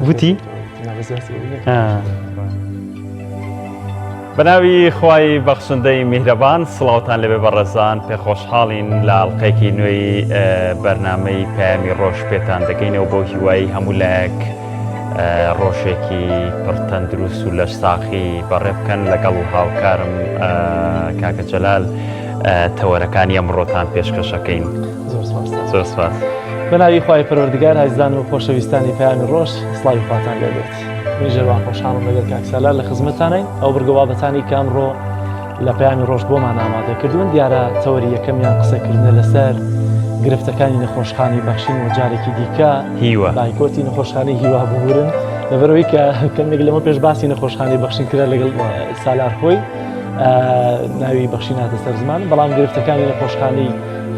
وتی بەناوی خوای بەخشندەی میهرەبان سڵاوتان لەبێ بەڕێزان پێخۆشحاڵین لە ئەڵلقەیەکی نوێی بەرنامەی پەیامی ڕۆژ پێتان دەگەینەوە بۆ هیوای هەموو لایەک ڕۆژێکی پڕ تەندروست و لەشساخی بەڕێ بکەن لەگەڵ هاوکارم کاکە جەلال تەوەرەکانی ئەمڕۆتان پێشکەشەکەین. زۆر سپاس. بەناوی خوای پەروەردگار هایزدان و خۆشەویستانی پەیامی ڕۆژ سڵاوی خواتان لێبێت. میژەوان خۆشحاڵم لەگەڵ کاکسەلار لە خزمەتانین ئەو بەرگەوابەتانی کە ئەمڕۆ لە پەیامی ڕۆژ بۆمان ئامادە کردوون دیارە تەوەری یەکەمیان قسەکردنە لەسەر گرفتەکانی نەخۆشخانی بەخشین و جارێکی دیکە هیوە بایکۆتی نەخۆشخانەی هیوا ببورن لەبەرەوەی کە کەمێک لەمە پێش باسی نەخۆشخانەی بەخشین کرا لەگەڵ سالار خۆی ناوی بەخشین هاتە سەر زمان بەڵام گرفتەکانی نەخۆشخانەی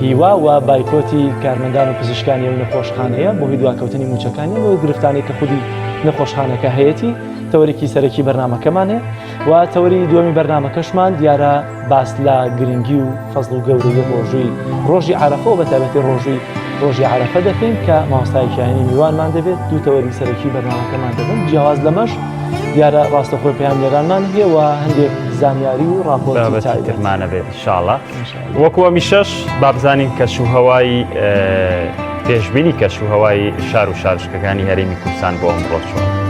هیوا و بایکۆتی کارمەندان و پزیشکانی و نەخۆشخانەیە بۆ هی دواکەوتنی موچەکانی و گرفتانی کە خودی نەخۆشخانەکە هەیەی تەوەرێکی سەرەکی بەرنامەکەمانێ و تەوەری دووەمی بەرنامەکەشمان دیارە باس لە گرنگی و فەزڵ و گەورەی ڕۆژی عەرەفە و بەتایبەتی ڕۆژی عەرەفە دەکەین کە مامۆستایەکانی میوانمان دەبێت دوو تەوەری سەرەکی بەرنامەکەمان دەبن جیاواز لەمەش دیارە ڕاستەخۆی پەیامبەرانمان هەیە و هەندێک زانیاری و ڕاپۆرتی ترمانە بێت ئینشاڵڵا وەکو ئەمیشەش با بزانین کەشوهەوای پێشبینی کەشوهەوای شار و شارشکەکانی هەرێمی کوردستان بۆ ئەمڕۆ چۆن.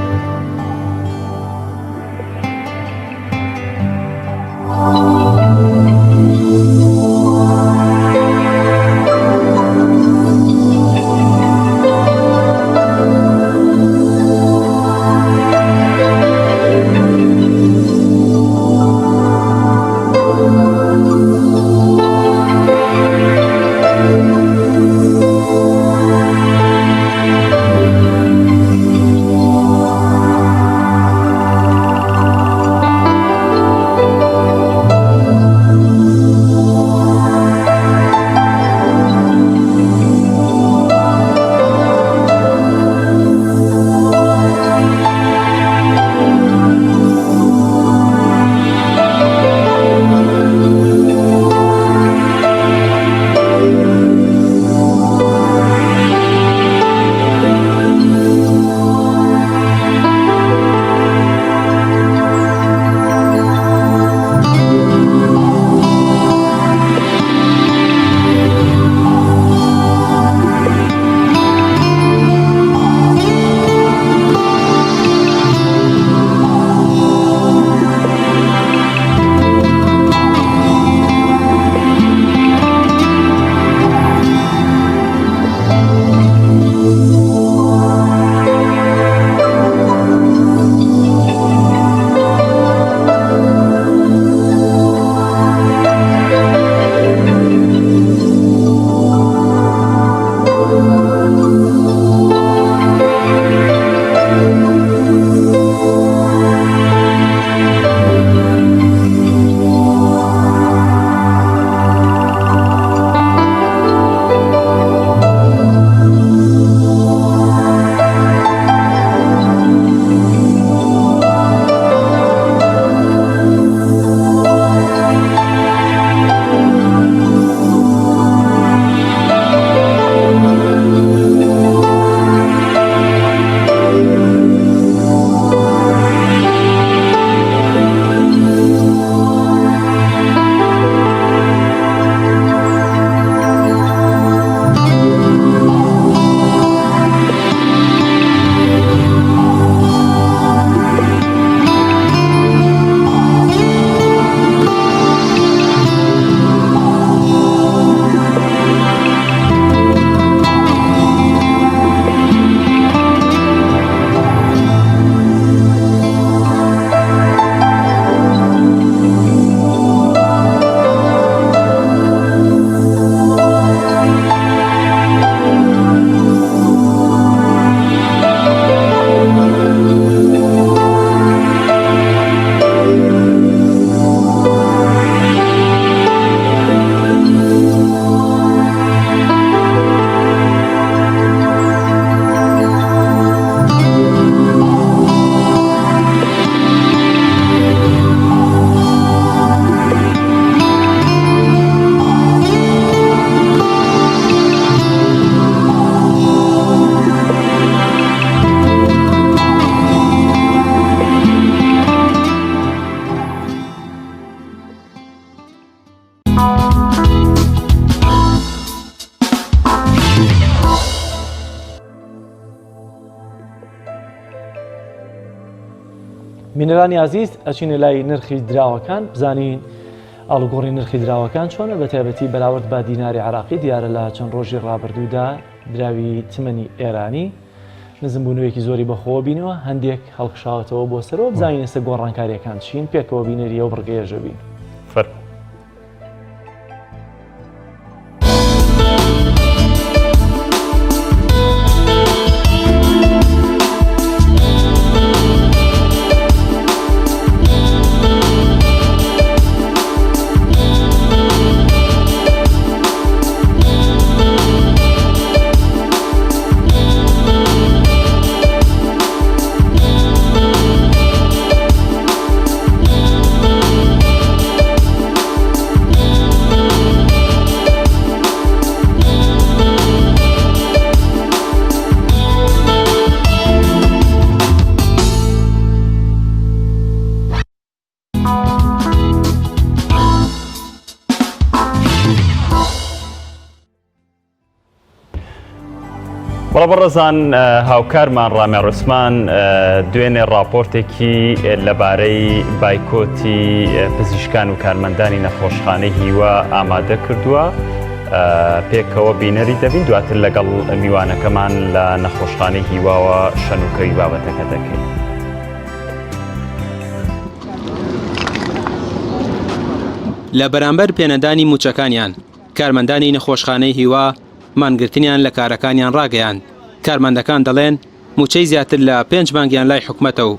مینەرانی عزیز ئەچینە لای نرخی دراوەکان بزانین ئاڵوگۆڕی نرخی دراوەکان چۆنە بە تایبەتی بەراورد بە دیناری عراقی دیارە لە چەند ڕۆژی ڕابردوودا دراوی تمەنی ئێرانی نزمبوونەوەیەکی زۆری بەخۆوە بینەوە هەندێک هەڵکشاوەتەوە بۆ سەرەوە بزانین ئێستا گۆڕانکاریەکان چین پێکەوە بینەریە و بڕگەیەژە بین. بەڕێزان هاوکارمان ڕامێ ڕوسمان دوێنێ راپۆرتێکی لەبارەی بایکۆتی پزیشکان و کارمەندانی نەخۆشخانەی هیوا ئامادە کردووە پێکەوە بینەری دەبین دواتر لەگەڵ میوانەکەمان لە نەخۆشخانەی هیواوە شەنوکەوی بابەتەکە دەکەین. لە بەرامبەر پێنەدانی موچەکانیان کارمەندانی نەخۆشخانەی هیوا مانگرتنیان لە کارەکانیان ڕاگەیاند. کارمەندەکان دەڵێن موچەی زیاتر لە 5 مانگیان لای حکومەتە و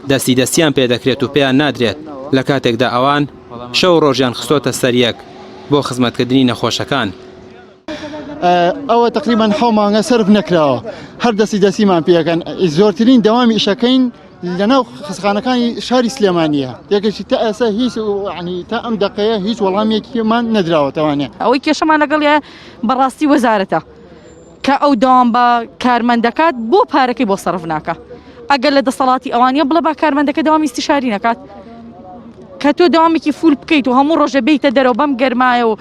دەستیان پێدەکرێت و پێیان نادرێت لە کاتێکدا ئەوان شەو ڕۆژیان خستۆتە سەریەک بۆ خزمەتکردنی نەخۆشەکان. ئەوە تقریبان 7 مانگە سرف نەکراوە هەر دەستیمان پێەکەن زۆرترین دەوامی ئیشەکەین لەناو خزخانەکانی شاری سلێمانیە یەکێکی تا ئێستا هیچ تا ئەم دقەیە هیچ وەڵامێکیمان نەدراوەتەوانێ ئەوەی کێشەمان لەگەڵە بەڕاستی وەزارەتە کە ئەو داوام بە کارمەندەکات بۆ پارەکەی بۆ سەرف ناکە ئەگەر لە دەسەڵاتی ئەوانە بڵە با کارمەندەکە داوامی استیشاری نەکات کە تۆ داوامێکی فول بکەیت و هەموو ڕۆژە بیتە دەرەوە بەم گەرمایە و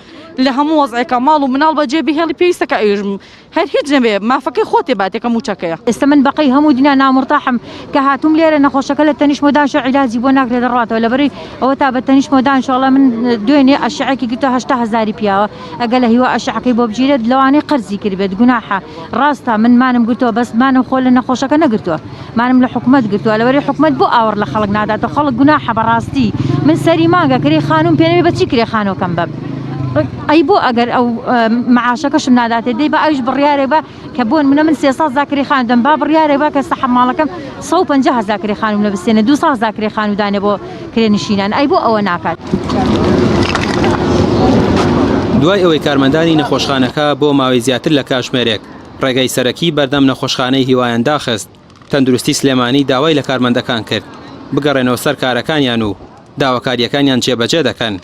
لە هەموو وەزعێکە ماڵ و مناڵ بەجێ بهێڵی پێویستەکە ئێژم هەر هیچ نەبێ مافەکەی خۆتێ باتێکە موچەکەیە. ئێستا من بەقەی هەموو دینا نامڕتاحم کە هاتووم لێرە نەخۆشەکە لە تەنیشمۆدانشە عیلاجی بۆ ناکرێت دەڕاتەوە لەبەری ئەوە تا بە تەنیشمۆدان شڵە من دوێنێ ئەشعەکی گرتە 800,000 پیاوە ئەگە لە هیوا ئەشعەکەی بۆ بگیرێت لەوانەیە قەرزی کردبێت گوناحە ڕاستە من مانم گرتووە بەس مانم خۆ لە نەخۆشەکە نەگرتووە مانم لە حکومەت گرتووە لەبەری حکومەت بۆ ئاوەڕ لە خەڵک ناداتەوە خەڵک گوناحە بەڕاستی من سەری مانگە کری خانوم پێنەوێ بەچی کرێ خانۆکەم بەب ئەی بۆ ئەگەر ئەو معاشەکەشم ناداتێت دەی بە ئەوش بڕیارێک بە کە بۆن منە من 300 زاکری خاندم با بڕیارێک بە کە سەح ماڵەکەم 150 زاکری خانوم لە بستێنە 200 زاکری خانودانێ بۆ کرێنشینان ئەی بۆ ئەوە ناکات. دوای ئەوەی کارمەندانی نەخۆشخانەکە بۆ ماوەی زیاتر لە کاتژمێرێک ڕێگەی سەرەکی بەردەم نەخۆشخانەی هیوایان داخست تەندروستی سلێمانی داوای لە کارمەندەکان کرد بگەڕێنەوە سەر کارەکانیان و داواکاریەکانیان جێبەجێ دەکەن.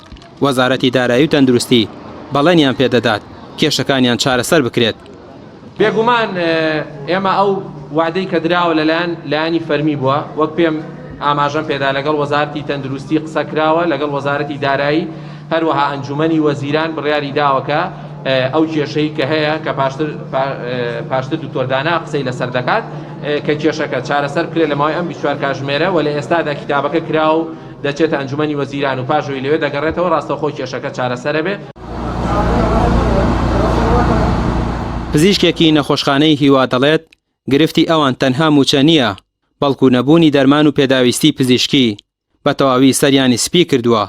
وەزارەتی دارایی و تەندروستی بەڵێنیان پێدەدات کێشەکانیان چارەسەر بکرێت. بێگومان ئێمە ئەو وعدەی کە دراوە لەلایانی فەرمی بووە وەک پێم ئاماژەم پێدا لەگەڵ وەزارەتی تەندروستی قسە کراوە لەگەڵ وەزارەتی دارایی هەروەها ئەنجومەنی وەزیران بڕیاری داوەکە ئەو کێشەی کە هەیە کە پاشتر دوکتۆردانا قسەی لەسەر دەکات کە کێشەکە چارەسەر بکرێت لە ماوەی ئەم 24 کاتژمێرە و لە ئێستادا کتابەکە کرا و دەچێت ئەنجومەنی وەزیران و پاشەوەی لەوێ دەگەڕێتەوە ڕاستەخۆی کێشەکە چارەسەرە بێ. پزیشکێکی نەخۆشخانەی هیوا دەڵێت گرفتی ئەوان تەنها موچە نییە بەڵکو نەبوونی دەرمان و پێداویستی پزیشکی بە تەواوی سەریانی سپی کردووە.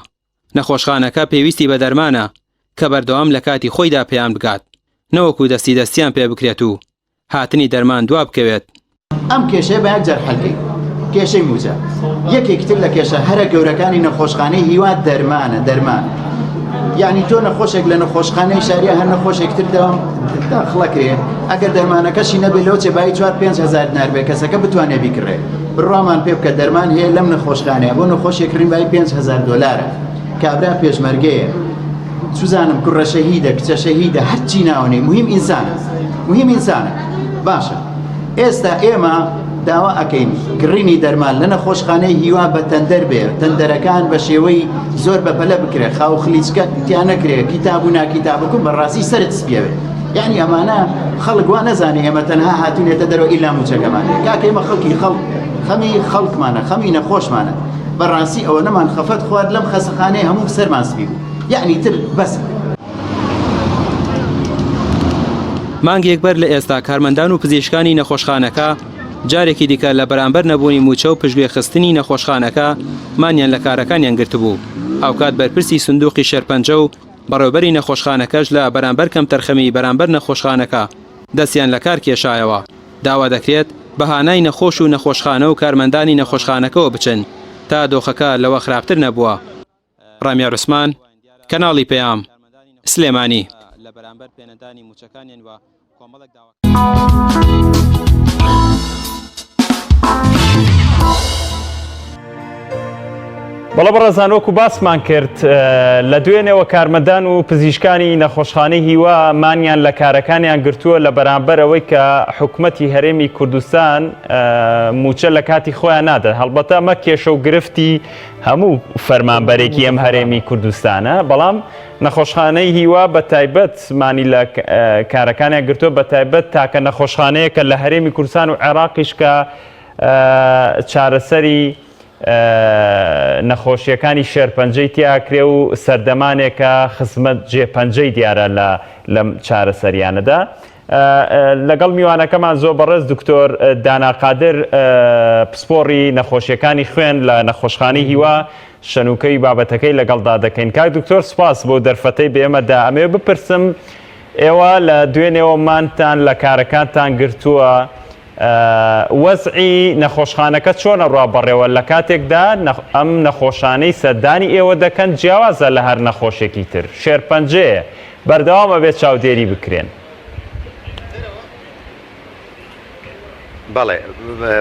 نەخۆشخانەکە پێویستی بە دەرمانە کە بەردەوام لە کاتی خۆیدا پێیان بگات نەوەکو دەستیان پێ بکرێت و هاتنی دەرمان دوا بکەوێت. ئەم کێشەیە بە یەک جار حەلکەی کێشەی موچە یەکێکتر لە کێشە هەرە گەورەکانی نەخۆشخانەی هیوا دەرمان یعنی تۆ نەخۆشێک لە نەخۆشخانەی شاریە هەر نەخۆشێکتر داخڵەکرێ ئەگەر دەرمانەکەشی نەبێت لەو چێبایی 4-5 دینار بێ کەسەکە بتوانێت بیکڕێ بڕوامان پێ بکە دەرمان هەیە لەم نەخۆشخانەیە بۆ نەخۆشێکردن بای 5,000 دلارە کابرا پێشمەرگەیە سوزانم کوڕە شەهیدە کچە شەهیدە هەرچی ناوەنێ مهم ئینسانە باشە ئێستا ئێمە داوا ئەکەین کڕینی دەرمان لە نەخۆشخانەی هیوا بە تەندەر بێ تەندەرەکان بە شێوەی زۆر بەپەلە بکرێ خاو خلیچکە تیان نەکرێ کتاب و ناکیتابکم بەڕاستی سەرت سپێوێت یعنی ئەمانە خەڵک وا نەزانێ ئێمە تەنها هاتوونێتە دەرەوە ئیلا موچەکەمانێ کاکە ئێمە خەڵکی خەمی خەڵکمانە خەمی نەخۆشمانە بەڕاستی ئەوە نەمان خەفەت خوارد لەم خەسەخانەی هەموو سەرمان سپی بوو یعنی تر بەس مانگێک بەر لە ئێستا کارمەندان و پزیشکانی نەخۆشخانەکە جارێکی دیکە لە بەرامبەر نەبوونی موچە و پشتگوێخستنی نەخۆشخانەکە مانیان لە کارەکانیان گرتبوو ئەو کات بەرپرسی سندوقی شێرپەنجە و بەڕێوەبەری نەخۆشخانەکەش لە بەرامبەر کەم تەرخەمی بەرامبەر نەخۆشخانەکە دەستیان لە کار کێشایەوە داوا دەکرێت بەهانای نەخۆش و نەخۆشخانە و کارمەندانی نەخۆشخانەکەەوە بچن تا دۆخەکە لەوە خراپتر نەبووە. ڕامیار عوسمان کەناڵی پەیام سلێمانی لە بەرامبەر پێنەدانی موچەکانیان وە کۆمەڵێک داوا بەڵە بەڕێزان وەکو باسمان کرد لە دوێنێەوە کارمەندان و پزیشکانی نەخۆشخانەی هیوا مانیان لە کارەکانیان گرتووە لە بەرامبەرەوەی کە حکوومەتی هەرێمی کوردستان موچە لە کاتی خۆیان نادەن هەڵبەتە ئەمە کێشە و گرفتی هەموو فەرمانبەرێکی ئەم هەرێمی کوردستانە بەڵام نەخۆشخانەی هیوا بە تایبەت مانی لە کارەکانیان گرتووە بە تایبەت تاکە نەخۆشخانەیەکە لە هەرێمی کوردستان و عێراقیش کە چارەسەری نەخۆشیەکانی شێرپەنجەی تیاکرێ و سەردەمانێکە خزمەت جێپەنجەی دیارە لەم چارەسەریانەدا لەگەڵ میوانەکەمان زۆر بەڕێز دکتۆر دانا قادر پسپۆڕی نەخۆشیەکانی خوێن لە نەخۆشخانەی هیوا شەنوکەی بابەتەکەی لەگەڵدا دەکەین کاک دکتۆر سپاس بۆ دەرفەتەی بێمەدا ئەمێ بپرسم ئێوە لە دوێنێەوە مانتان لە کارەکانتان گرتووە وەزعی نەخۆشخانەکە چۆنە ڕابەڕێوە لە کاتێکدا ئەم نەخۆشانەی سەردانی ئێوە دەکەن جیاوازە لە هەر نەخۆشێکی تر شێرپەنجەیە بەردەوامە بێت چاودێری بکرێن. بەڵێ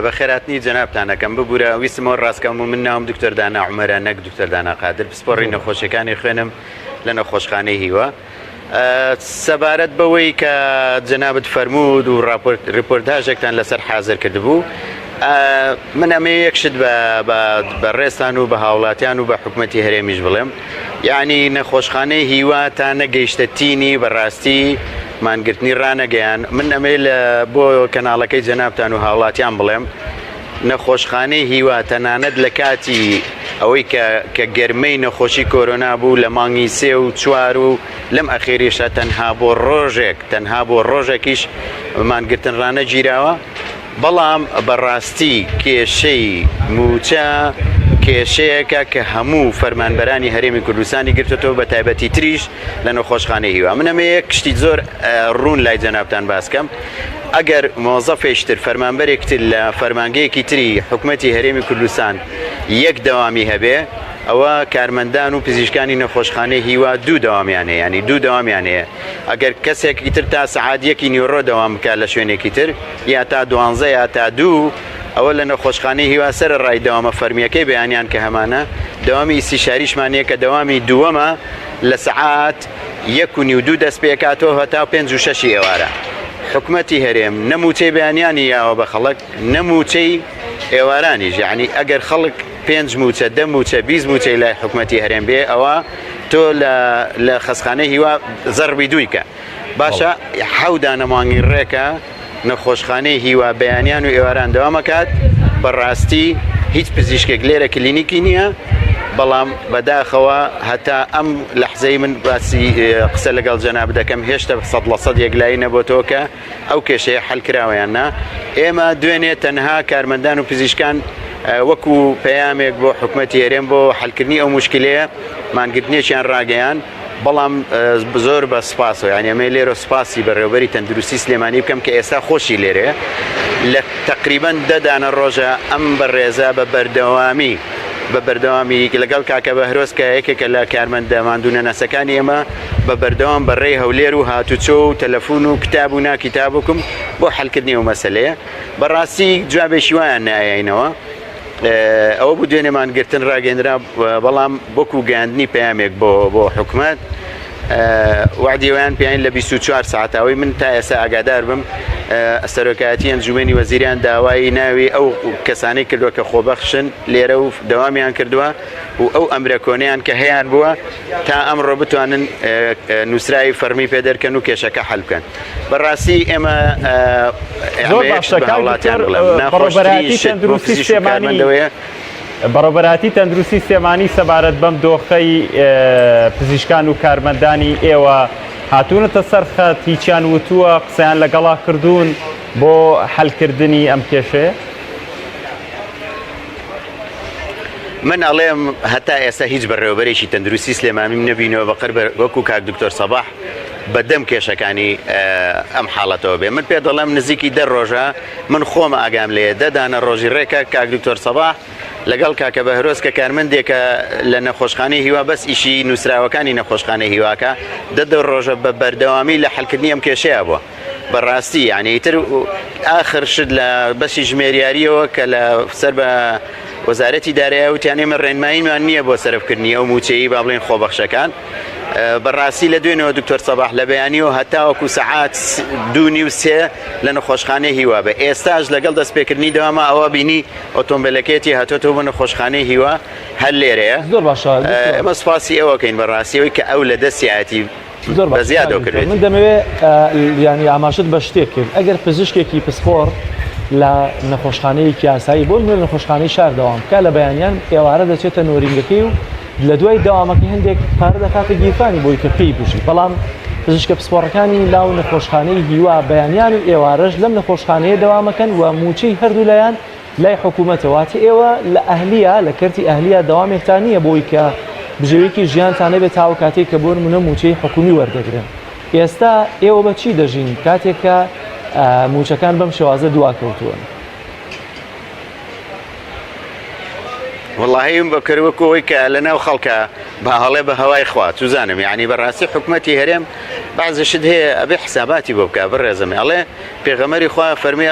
بە خێراتنی جەنابتانەکەم ببوورە ویسمەوە ڕاستکەم و من ناوم دکتۆر دانا عومەرە نەک دکتۆر دانا قادر پسپۆڕی نەخۆشیەکانی خوێنم لە نەخۆشخانەی هیوا سەبارەت بەوەی کە جەنابەت فەرموود و ڕپۆرتاژێکتان لەسەر حازر کردبوو من ئەمە یەکشت بە ڕێستان و بە هاوڵاتیان و بە حکوومەتی هەرێمیش بڵێم یعنی نەخۆشخانەی هیوا تا نەگەیشتە تینی بەڕاستی مانگرتنی ڕانەگەیان من ئەمێ بۆ کەناڵەکەی جەنابتان و هاوڵاتیان بڵێم نەخۆشخانەی هیوا تەنانەت لە کاتی ئەوەی کە گەرمەی نەخۆشی کۆرۆنا بوو لە مانگی 3 و 4 و لەم ئەخێریشە تەنها بۆ ڕۆژێکیش مانگرتن ڕانە گیراوە بەڵام بەڕاستی کێشەی موچە کێشەیەکە کە هەموو فەرمانبەرانی هەرێمی کوردستانی گرتوەوە بە تایبەتی تریش لە نەخۆشخانەی هیوا من ئەمە یەک شتی زۆر ڕوون لای جەنابتان باسکەم ئەگەر مۆزەفێشتر فەرمانبەرێکتر لە فەرمانگەیەکی تری حکوومەتی هەرێمی کوردستان یەک دەوامی هەبێ ئەوە کارمەندان و پزیشکانی نەخۆشخانەی هیوا دوو دەوامیانەیە ینی دوو دەوامیانەیە ئەگەر کەسێکی تر تا سەعات 1 نیوڕۆ دەوام بکات لە شوێنێکی تر یا تا 12 یا تا 2 ئەوە لە نەخۆشخانەی هیوا سەر ڕای دەوامە فەرمیەکەی بەیانیان کە هەمانە دەوامی ئیسیشاریشمانەیە کە دەوامی دووەمە لە سەعات 1 و 2 دەست پێکاتەوە هەتا 5 و 6 ئێوارە حکوومەتی هەرێم نەموچەی بەیانیانی یاوە بە خەڵک نەموچەی ئێوارانیش یعنی ئەگەر خەڵک 5 موچە 10 موچە 20 موچەی لای حکوومەتی هەرێم بێ ئەوە تۆ لە خەسخانەی هیوا زەربی دوویکە باشە حەودا نەمانگی ڕێکە نەخۆشخانەی هیوا بەیانیان و ئێواران دەوامەکات بەڕاستی هیچ پزیشکێک لێرە کلینیکی نییە بەڵام بەداخەوە هەتا ئەم لەحزەی من باسی قسە لەگەڵ جەناب دەکەم هێشتا 100% یەکلایی نەبووەوە کە ئەو کێشەیە حەلکراوەیاننا ئێمە دوێنێ تەنها کارمەندان و پزیشکان وەکو پەیامێک بۆ حکوومەتی هەرێم بۆ حەلکردنی ئەو مشکلەیە مانگرتنیەکیان ڕاگەیان بەڵام زۆر بە سپاسەوە یعنی ئەمە لێرە سپاسی بەڕێوەبەری تەندروستی سلێمانی بکەم کە ئێستا خۆشی لێرێ لە تقریبەن 10 دانە ڕۆژە ئەم بەڕێزە بە بەردەوامی لەگەڵ کاکە بەهرۆز کە یەکێکە لە کارمەندە ماندوونە نەسەکانی ئێمە بە بەردەوام بەڕێی هەولێر و هاتوچۆ و تەلەفۆن و کتاب و ناکیتابکم بۆ حەلکردنی ئەو مەسەلەیە بەڕاستی جوابێکی وایان نایەینەوە ئەوە بوو دوێنێمانگرتن ڕاگەندرا بەڵام بۆکو گەاندنی پەیامێک بۆ حکوومەت وعدیویان پێیان لە 24 ساعتاوی من تا ئێستا ئاگادار بم سەرۆکایەتی ئەنجومەنی وەزیریان داوای ناوی ئەو کەسانەی کردووە کە خۆبەخشن لێرە و دەوامیان کردووە و ئەو ئەمرە کۆنیان کە هەیەیان بووە تا ئەمڕۆ بتوانن نووسراوی فەرمی پێدەرکەن و کێشەکە حەل بکەن. بەڕاستی ئێمە بەڕێوەبەراتی تەندروستی سێمانی سەبارەت بەم دۆخەی پزیشکان و کارمەندانی ئێوە هاتوونەتە سەرخەت هیچیان وتووە قسەیان لەگەڵا کردوون بۆ حەلکردنی ئەم کێشەیە؟ من ئەڵێم هەتا ئێستا هیچ بەڕێوەبەرێکی تەندروستی سلێمانیم نەبینەوە بەقەر وەکو کاک دکتۆر سەباح بەدەم کێشەکانی ئەم حاڵەتەوە بێ. من پێ دەڵێم نزیکی 10 ڕۆژە من خۆمە ئاگام لێ دەدانە ڕۆژی ڕێکە کاک دکتۆر سەباح لەگەڵ کاکە بەهرۆز کە کارمەندێکە لە نەخۆشخانەی هیوا بەس ئیشی نووسراوەکانی نەخۆشخانەی هیواکە 10 ڕۆژە بە بەردەوامی لە حەلکردنی ئەم کێشەیە بووە. بەڕاستی یعنی تر ئاخر شت لە بەشی ژمێریاریەوە کە لە سەر بە وەزارەتی دارایی وتیانێمە ڕێنماییمان نییە بۆ سەرفکردنی ئەو موچەیی با بڵێن خۆبەخشەکان. بەڕاستی لە دوێنەوە دکتۆر سەباح لە بەیانیەوە هەتاوەکو سەعات 2:03 لە نەخۆشخانەی هیوا بە ئێستاش لەگەڵ دەستپێکردنی دەوامە ئەوە بینی ئۆتۆمبیلەکەیەتی هاتۆتەوە بە نەخۆشخانەی هیوا هەر لێرەیە. زۆر باشە ئەمە سپاسی ئەوەکەین بەڕاستیەوەی کە ئەو لە دەستیاتی بە زیادەوە کردێت. من دەمەوێت ینی ئاماژت بە شتێک کرد ئەگەر پزیشکێکی پسپۆر لە نەخۆشخانەیەکی یاسایی بۆ نوێ نەخۆشخانەی شار دەوام بکە لە بەیانیان ئێوارە دەچێتە نۆرینگەکەی و لە دوای داوامەکە هەندێک پارە دەکاتە گیرفانی بۆی کە پێی بژی. بەڵام پزیشکە پسپۆڕەکانی لاو نەخۆشخانەی هیوا بەیانیان و ئێوارەش لەم نەخۆشخانەیە دەوامەکەن و موچەی هەردوو لایەن لای حکوومەتەوەتی ئێوە لە ئەهلیە لە کەرتی ئەهلیە دەوامێکتان نییە بۆی کە بژێوێکی ژیانتانە بێت تاو کاتێک کە بۆ نمونە موچەی حکومی وەردەگرن. ئێستا ئێوە بە چی دەژین کاتێک کە موچەکان بەم شێوازە دواکەوتووە؟ والله بەکەوەکەوەی کە لەناو خەڵکە بە هەڵێ بە هەوای خوا توزانم یعنی بەڕاستی حکوومەتی هەرێم بەعزشت هەیە ئەبێ حساباتی بۆ بکە بڕێزم ئەڵێ پێغەمەری خوا فەرمی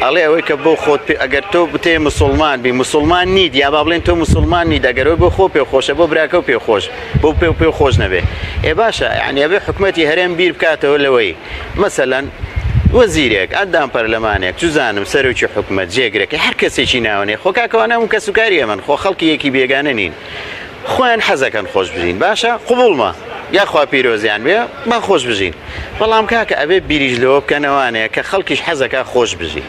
ئەڵێ ئەوەی کە بۆ خۆت ئەگەر تۆ بتێ مسلمان بی مسلمان نیت یا با بڵێن تۆ مسلمان نیت ئەگەرەوەی بۆ خۆ پێخۆشە بۆ براکە و پێخۆش بۆ پێ خۆش نەبێ ئێ باشە یعنی ئەبێ حکوومەتی هەرێم بیر بکاتەوە لەوەی مەسەلەن وەزیرێک ئەندام پەرلەمانێک توزانم سەرۆکی حکوومەت جێگرێکی هەر کەسێکی ناوەنێ خۆ کاکەوانە و کەسوکاری ئەمن خۆ خەڵکی یەکی بێگانە نین خۆیان حەزەکەن خۆش بژین باشە قوبوڵمە یاخوا پیرۆزیان بێ با خۆش بژین بەڵام کاکە ئەبێ بیریش لەوە بکەنەوانەیە کە خەڵکیش حەزەکە خۆش بژی.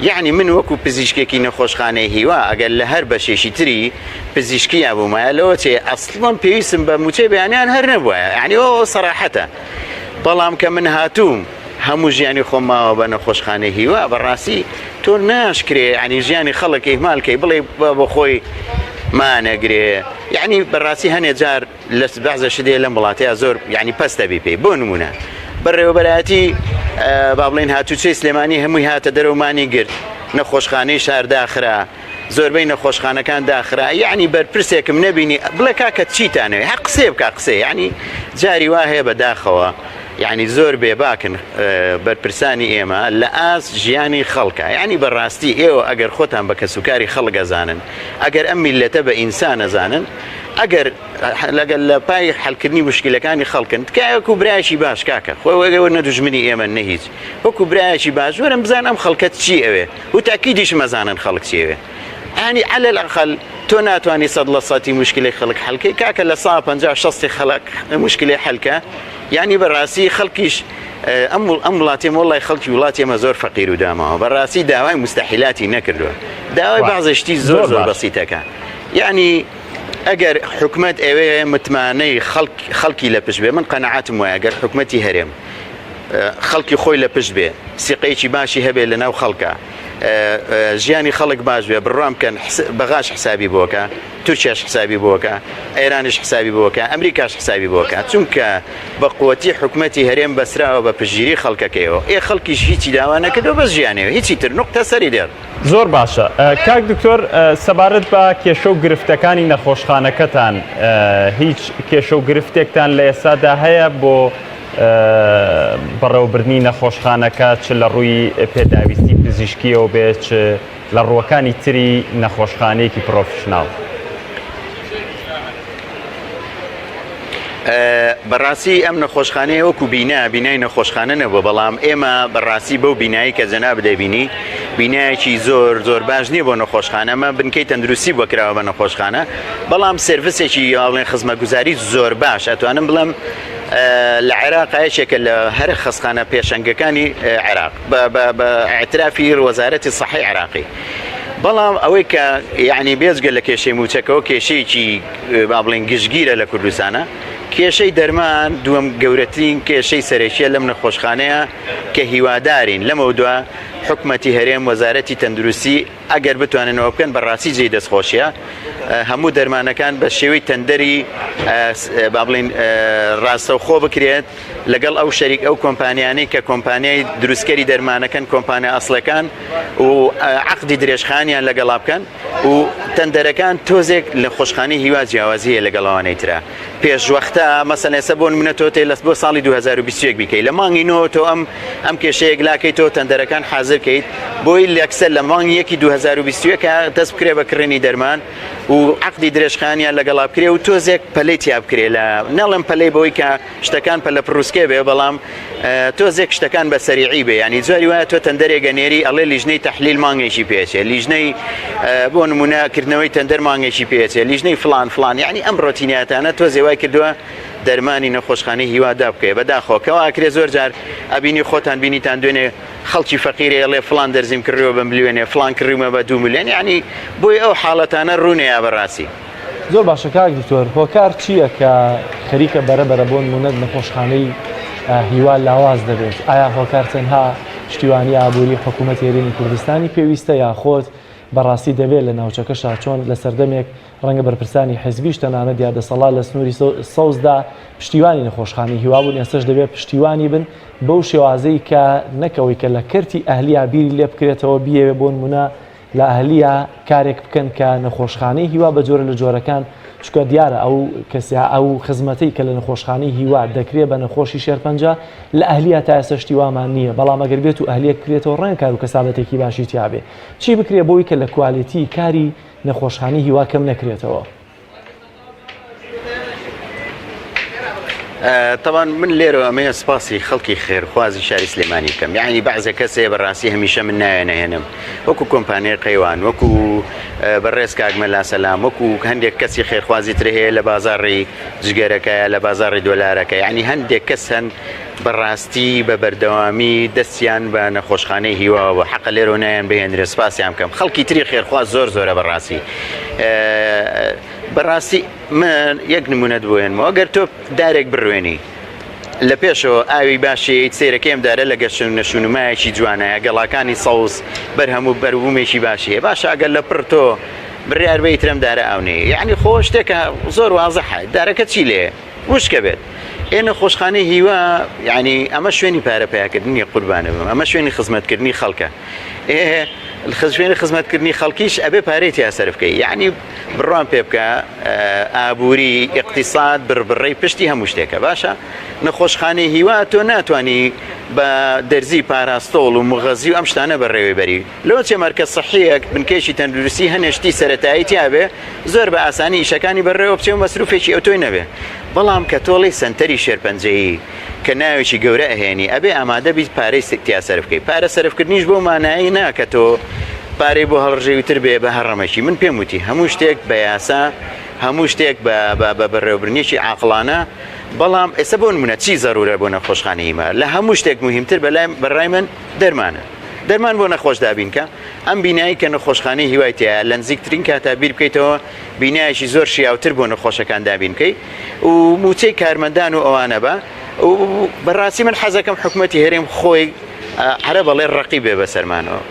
یعنی من وەکو پزیشکێکی نەخۆشخانەی هیوا ئەگەر لە هەر بەشێشی تری پزیشکیە بوومایە لەوە چێ ئەسڵەن پێویستم بە موچەی بەیانیان هەر نەبووە یعنی ئەوە سەراحەتە. بەڵام کە من هاتووم هەموو ژیانی خۆماوە بە نەخۆشخانەی هیوا بەڕاستی تۆ ناشکرێ ینی ژیانی خەڵک ئیهمالکەی بڵێ بە خۆی مانەگرێ یعنی بەڕاستی هەنێ جار لە بەعزە شتێ لەم وڵاتەیە زۆر ینی پەستەبی پێی بۆ نمونە بەڕێوەبەراتی با بڵێن هاتوچەی سلێمانی هەمووی هاتە دەرەومانی گرت نەخۆشخانەی شار داخرا زۆربەی نەخۆشخانەکان داخرا یعنی بەرپرسێکم نەبینی بڵێ کاکە چیتانەوێ هەر قسێ بکە قسێ یعنی جاری وا هەیە بەداخەوە یعنی زۆر بێباکن بەرپرسانی ئێمە لە ئاس ژیانی خەڵکە یعنی بەڕاستی ئێوە ئەگەر خۆتان بە کەسوکاری خەڵک ئەزانن ئەگەر ئەم میلەتە بە ئینسان ئەزانن ئەگەر لەگەل لە پای حەلکردنی مشکلەکانی خەڵکن تکایەکو برایشی باش کاکە خۆی وەگەوە نەدوژمنی ئێمە نەهیچ وەکو برایشی باش وەرم بزان ئەم خەڵکەت چی ئەوێ و تاکیدیش مەزانن خەڵک چیەوێ ینی على الأقل تۆ ناتوانانی 100% مشکلی خەڵک حەلکەی کاکە لە 150-60 خەڵک مشکلی حەلکە یعنی بەڕاستی خەڵکیش ئەم وڵاتێمە وڵای خەڵکی وڵاتێمە زۆر فەقیر و داماوە بەڕاستی داوای مستەحیلاتی نەکردووە داوای بەعزەشتی زۆر بەسیتەکە یعنی ئەگەر حکومەت ئەوەیە متمانەی خەڵکی لە پشت بێ من قەنەعاتم وایە ئەگەر حکومەتی هەرێم خەڵکی خۆی لە پشت بێ سیقەیەکی باشی هەبێ لەناو خەڵکە ژیانی خەڵک باش بێ بڕام بکەن بەغاش حسابی بۆکە تورکیاش حسابی بۆکە ئێرانش حسابی بۆکە ئەمریکاش حسابی بۆکە چونکە بە قووەتی حکومەتی هەرێم بەسراوە بە پشگیری خەڵکەکەیەوە خەڵکیش هیچی داوا نەکردەوە بەس ژیانەوە هیچی تر نقطە سەری دێر. زۆر باشە کاک دکتۆر سەبارەت بە کێشە و گرفتەکانی نەخۆشخانەکەتان هیچ کێشە و گرفتێکتان لە ئێستادا هەیە بۆ بەڕێوەبردنی نەخۆشخانەکە چ لە ڕووی پێداویستی پزیشکیەوە بێت چ لە ڕووەکانی تری نەخۆشخانەیەکی پرۆفشناڵ؟ بەڕاستی ئەم نەخۆشخانەیە وەکو بینای نەخۆشخانە نەبووە بەڵام ئێمە بەڕاستی بەو بینایی کە جەناب دەبینی بینایەکی زۆر باش نییە بۆ نەخۆشخانەمە بنکەی تەندروستی بۆ کراوە بە نەخۆشخانە بەڵام سێرڤیسێکی یاڵێن خزمەتگوزاری زۆر باش ئەتوانم بڵم لە عێراق یەکێکە لە هەر خەسخانە پێشەنگەکانی عێراق بە ئاعترافی وەزارەتی سەحی عێراقی بەڵام ئەوەی کە یعنی بێجگە لە کێشەی موچەکەەوە کێشەیەکی با بڵێن گشتگیرە لە کوردستانە کێشەی دەرمان دووەم گەورەترین کێشەی سەرێکیە لەم نەخۆشخانەیە کە هیوادارین لەمە دووە حکومەتی هەرێم وەزارەتی تەندروستی ئەگەر بتواننەوە بکەن بەڕاستی جێی دەستخۆشیە هەموو دەرمانەکان بە شێوەی تەندەری با بڵێن ڕاستەوخۆ بکرێت لەگەڵ ئەو شەریک ئەو کۆمپانیانەی کە کۆمپانیای دروستکەری دەرمانەکەن کۆمپانیا ئەسڵەکان و عەقدی درێژخانیان لەگەڵا بکەن و تەندەرەکان تۆزێک لە خۆشخانەی هیوا جیاوازیە لەگەڵەوانەی ترە پێشوەختە مەسەلەن ئێستا بۆ نمونە تۆ تێ بۆ ساڵی 2021 بیکەیت لە مانگی نۆ تۆ ئەم کێشەیەک لاکەیتەوە تەندەرەکان حازر کەیت بۆی لەکسەر لە مانگی 2021 دەست بکرێ بە کڕێنی دەرمان و عەقدی درێژخانیان لەگەڵا بکرێ و تۆزێک پەلەی تیا بکرێ لە نەڵم پەلەی بەوەی کە شتەکان پەلە پڕوسکێ بێ بەڵام تۆزێک شتەکان بە سەریعی بێ ینی جواری وایە تۆ تەندەرێک گەنێری ئەڵێ لیژنەی تەحلیل مانگێکی پێچێ لیژنەی بۆ نمونەکردنەوەی تەندەر مانگێکی پێچێ لیژنەی فلان یعنی ئەم ڕۆتینیاتانە تۆ زێوای کردووە دەرمانی نەخۆشخانەی هیوادا بکەێ بەداخۆکەوە ئاکرێ زۆر جار ئەبینی خۆتان بینیتان دوێنێ خەڵکی فەقیرێ ئەڵێ فلان دەرزیم کردەوە بە ملیێنێ فلان کڕیمە بە 2 ملیۆن ینی بۆی ئەو حاڵەتانە ڕوونەیە بەڕاستی زۆر باشە کاک دکتۆر هۆکار چییە کە خەریکە بەرەبەرە بۆ نمونە نەخۆشخانەی هیوا لاواز دەبێت ئایا هۆکار تەنها پشتیوانی ئابووری حکوومەت هێرێمی کوردستانی پێویستە یاخۆت بەڕاستی دەبێت لە ناوچەکەشا چۆن لە سەردەمێک ڕەنگە بەرپرسانی حیزبیش تەنانەت یا دەسەڵات لە سنووری سەوزدا پشتیوانی نەخۆشخانەی هیوا بوون ئێستش دەبێت پشتیوانی بن بەو شێوازەی کە نەکەوەی کە لە کەرتی ئەهلیە بیری لێ بکرێتەوە بیەوێ بۆ نمونە لە ئەهلیە کارێک بکەن کە نەخۆشخانەی هیوا بە جۆرە لە جۆرەکان چکە دیارە ئەو خزمەتەی کە لە نەخۆشخانەی هیوا دەکرێت بە نەخۆشی شێرپەنجە لە ئەهلیە تا ئێستا شتیوامان نییە بەڵام ئەگەر بێت و ئەهلیە بکرێتەوە ڕەنگە کار و کەسابەتێکی باشی تیابێ چی بکرێ بۆی کە لە کوالیتی کاری نەخۆشخانەی هیوا کەم نەکرێتەوە طبعا من لێرە ئەمەیە سپاسی خەڵکی خێرخوازی شاری سلێمانی بکەم یعنی بەعزە کەسێ بەڕاستی هەمیشە من نایەنەهێنم وەکو کۆمپانیای قەیوان وەکو بەڕێز کاگمەلا سەلام وەکو هەندێک کەسی خێرخوازی تر هەیە لە بازاڕی جگەرەکەیە لە بازاڕی دۆلارەکە یعنی هەندێک کەس هەن بەڕاستی بە بەردەوامی دەستیان بە نەخۆشخانەی هیوا و حەقە لێرە نایەن بهێنرێ سپاسیان بکەم خەڵکی تری خێرخواز زۆرە بەڕاستی بەڕاستی من یەک نمونەت بۆێنمەوە ئەگەر تۆ دارێک بڕوێنی لە پێشەوە ئاوی باشی سیرەکەم دارە لە گەشت نەشونمایەکی جوانایە گەڵاکانی سەوز بەرهەموو بەربوومێکی باشیە باشە ئەگەر لە پڕ تۆ بڕیاربەی ترم دارە ئەونێ یعنی خۆ شتێکە زۆر وازەحە دارەکە چی لێ وشکە بێت ئێنە خۆشخانەی هیوا یعنی ئەمە شوێنی پارەپیاکردنی قوربانە بم ئەمە شوێنی خزمەتکردنی خەڵکە شوێنی خزمەتکردنی خەڵکیش ئەبێ پارێتی یاسەرف بکەی یعنی بڕوان پێ بکە ئابووری ئیقتیساد بڕبڕەی پشتی هەموو شتێکە باشە نەخۆشخانەی هیوا تۆ ناتوانانی بە دەرزی پاراستۆڵ و مغەزی و ئەم شتانە بەڕێوەی بەری لەوە چێ مەرکەز سەحیەک بنکەشی تەندروستی هەنێشتی سەرەتایی تیابێ زۆر بە ئاسانی ئیشەکانی بەڕێوە بچێ و مەسروفێکی ئەوتۆی نەبێ بەڵام کە تۆڵی سنتەری شێرپەنجەیی کە ناوێکی گەورە ئەهێنی ئەبێ ئامادە بیت پارەی سکتیا سەرف بکەیت پارە سەرفکردنیش بۆ مانایی ناکە تۆ پارەی بۆ هەڵڕژێویتر بێ بە هەڕەمەشی من پێم وتی هەموو شتێک بە یاسا هەموو شتێک بە بەڕێوەبرنیێکی عاقڵانە بەڵام ئێستا بۆ نمونە چی زەرورە بۆ نەخۆشخانەیمە لە هەموو شتێک مهمتر بەڕای من دەرمانە دەرمان بۆ نەخۆش دابینکە ئەم بینایی کە نەخۆشخانەی هیوایتەیە لە نزیکترین کاتا بیر بکەیتەوە بینایشی زۆر شیاوتر بۆ نەخۆشەکان دابین بکەیت و موچەی کارمەندان و ئەوانە بە و بەڕاستی من حەزەکەم حکوومەتی هەرێم خۆی هەرە بەڵێ ڕقی بێ بەسەرمانەوە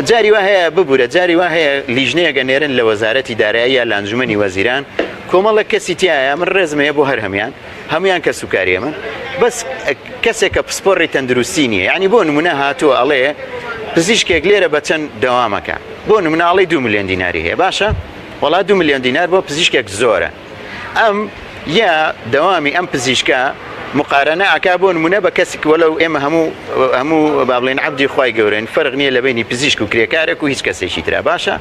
جاری وا هەیە ببوورە جاری وا هەیە لیژنەیە گەنێرن لە وەزارەتی دارایی لە ئەنجومەنی وەزیران کۆمەڵە کەسی تایە من ڕێزمەیە بۆ هەر هەمویان کە سوکاریە من بەس کەسێک کە پسپۆڕی تەندروستی نییە یعنی بۆ نمونە هاتووە ئەڵێ پزیشکێک لێرە بە چەند دەوامەکە بۆ نموناڵی 2 ملیۆن دیناری هەیە باشە وڵات 2 ملیۆن دینار بۆ پزیشکێک زۆرە ئەم یا دەوامی ئەم پزیشکە مقارنە ئاکا بۆ نمونە بە کەسێک وەلەو ئێمە هەموو با بڵێن عەبدی خوای گەورەن فەرق نییە لە بینی پزیشک و کرێکارێک و هیچ کەسێکی ترا باشە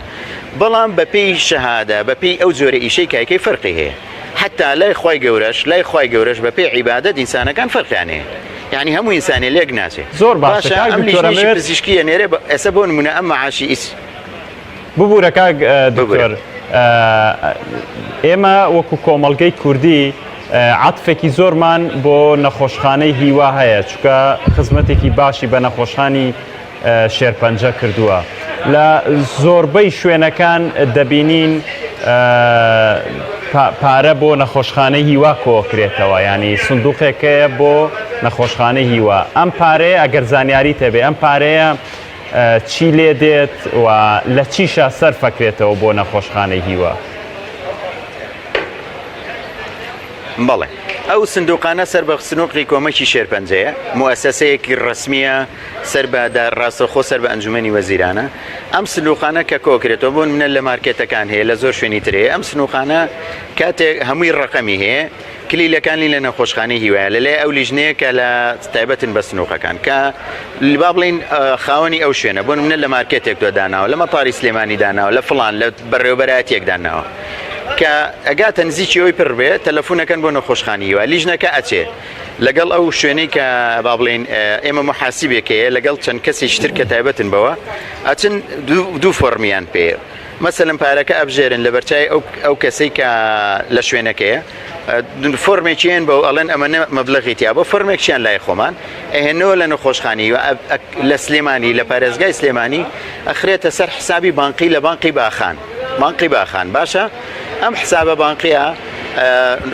بەڵام بەپێی شەهادە بەپێی ئەو جۆرە ئیشەی کایکەی فەرقی هەیە حتا لای خی گەورەش لای خی گەورەش بە پێی عیبادەت ئینسانەکان فەرقیانەیە یعنی هەموو ئینسانی لێک ناچێت زۆر باشە ئەم لیژنەی پزیشکیە نێرێ ئێستا بۆ نمونە ئەم مەعاشی ئیس ببوورە کاک دکتۆر ئێمە وەکو کۆمەڵگەی کوردی عاتفێکی زۆرمان بۆ نەخۆشخانەی هیوا هەیە چونکە خزمەتێکی باشی بە نەخۆشخانی شێرپەنجە کردووە لە زۆربەی شوێنەکان دەبینین پارە بۆ نەخۆشخانەی هیوا کۆکرێتەوە ینی سندوقێکەیە بۆ نەخۆشخانەی هیوا ئەم پارەیە ئەگەر زانیاری تەبێ ئەم پارەیە چی لێ دێت و لە چیشە سەرفەکرێتەوە بۆ نەخۆشخانەی هیوا بەڵێ ئەو سندوقانە سەر بە سنووقی کۆمەکی شێرپەنجەیە موسسەیەکی ڕسمیە سەر بە ڕاستەخۆ سەر بە ئەنجومەنی وەزیرانە ئەم سندوقانە کە کۆکرێتەوە بۆ منە لە مارکێتەکان هەیە لە زۆر شوێنی ترەیە ئەم سندوقانە کاتێک هەمووی ڕقەمی هەیە کلیلەکانی لە نەخۆشخانەی هیوایە لەلای ئەو لیژنەیە کە لە تایبەتن بە سنووقەکان کە با بڵین خاوەنی ئەو شوێنە بۆ منە لە مارکێتێک دۆ داناوە لە مەتاری سلێمانی داناوە لە فڵان لە بەڕێوەبەرایەتێک داناوە کە ئەگاتە نزیکی ئەوی پڕ بێت تەلەفۆنەکەن بۆ نەخۆشخانیوە لیژنەکە ئەچێ لەگەڵ ئەو شوێنەی کە با بڵین ئێمە محاسیبێکەیە لەگەڵ چەند کەسێک تر کە تایبەتن بەوە ئەچن دوو فۆرمیان پێ مەسەلەن پارەکە ئەبژێرن لە بەرچای ئەو کەسەی کە لە شوێنەکەیە فۆرمێکیان بە ئەڵێن ئەمە مەبلغی تیا بۆ فۆرمێکیان لای خۆمان ئەهێنەوە لە نەخۆشخانی لە سلێمانی لە پارێزگای سلێمانی ئەخرێتە سەر حسابی بانقی لە بانقی باخان باشە ئەم حسابە بانقیە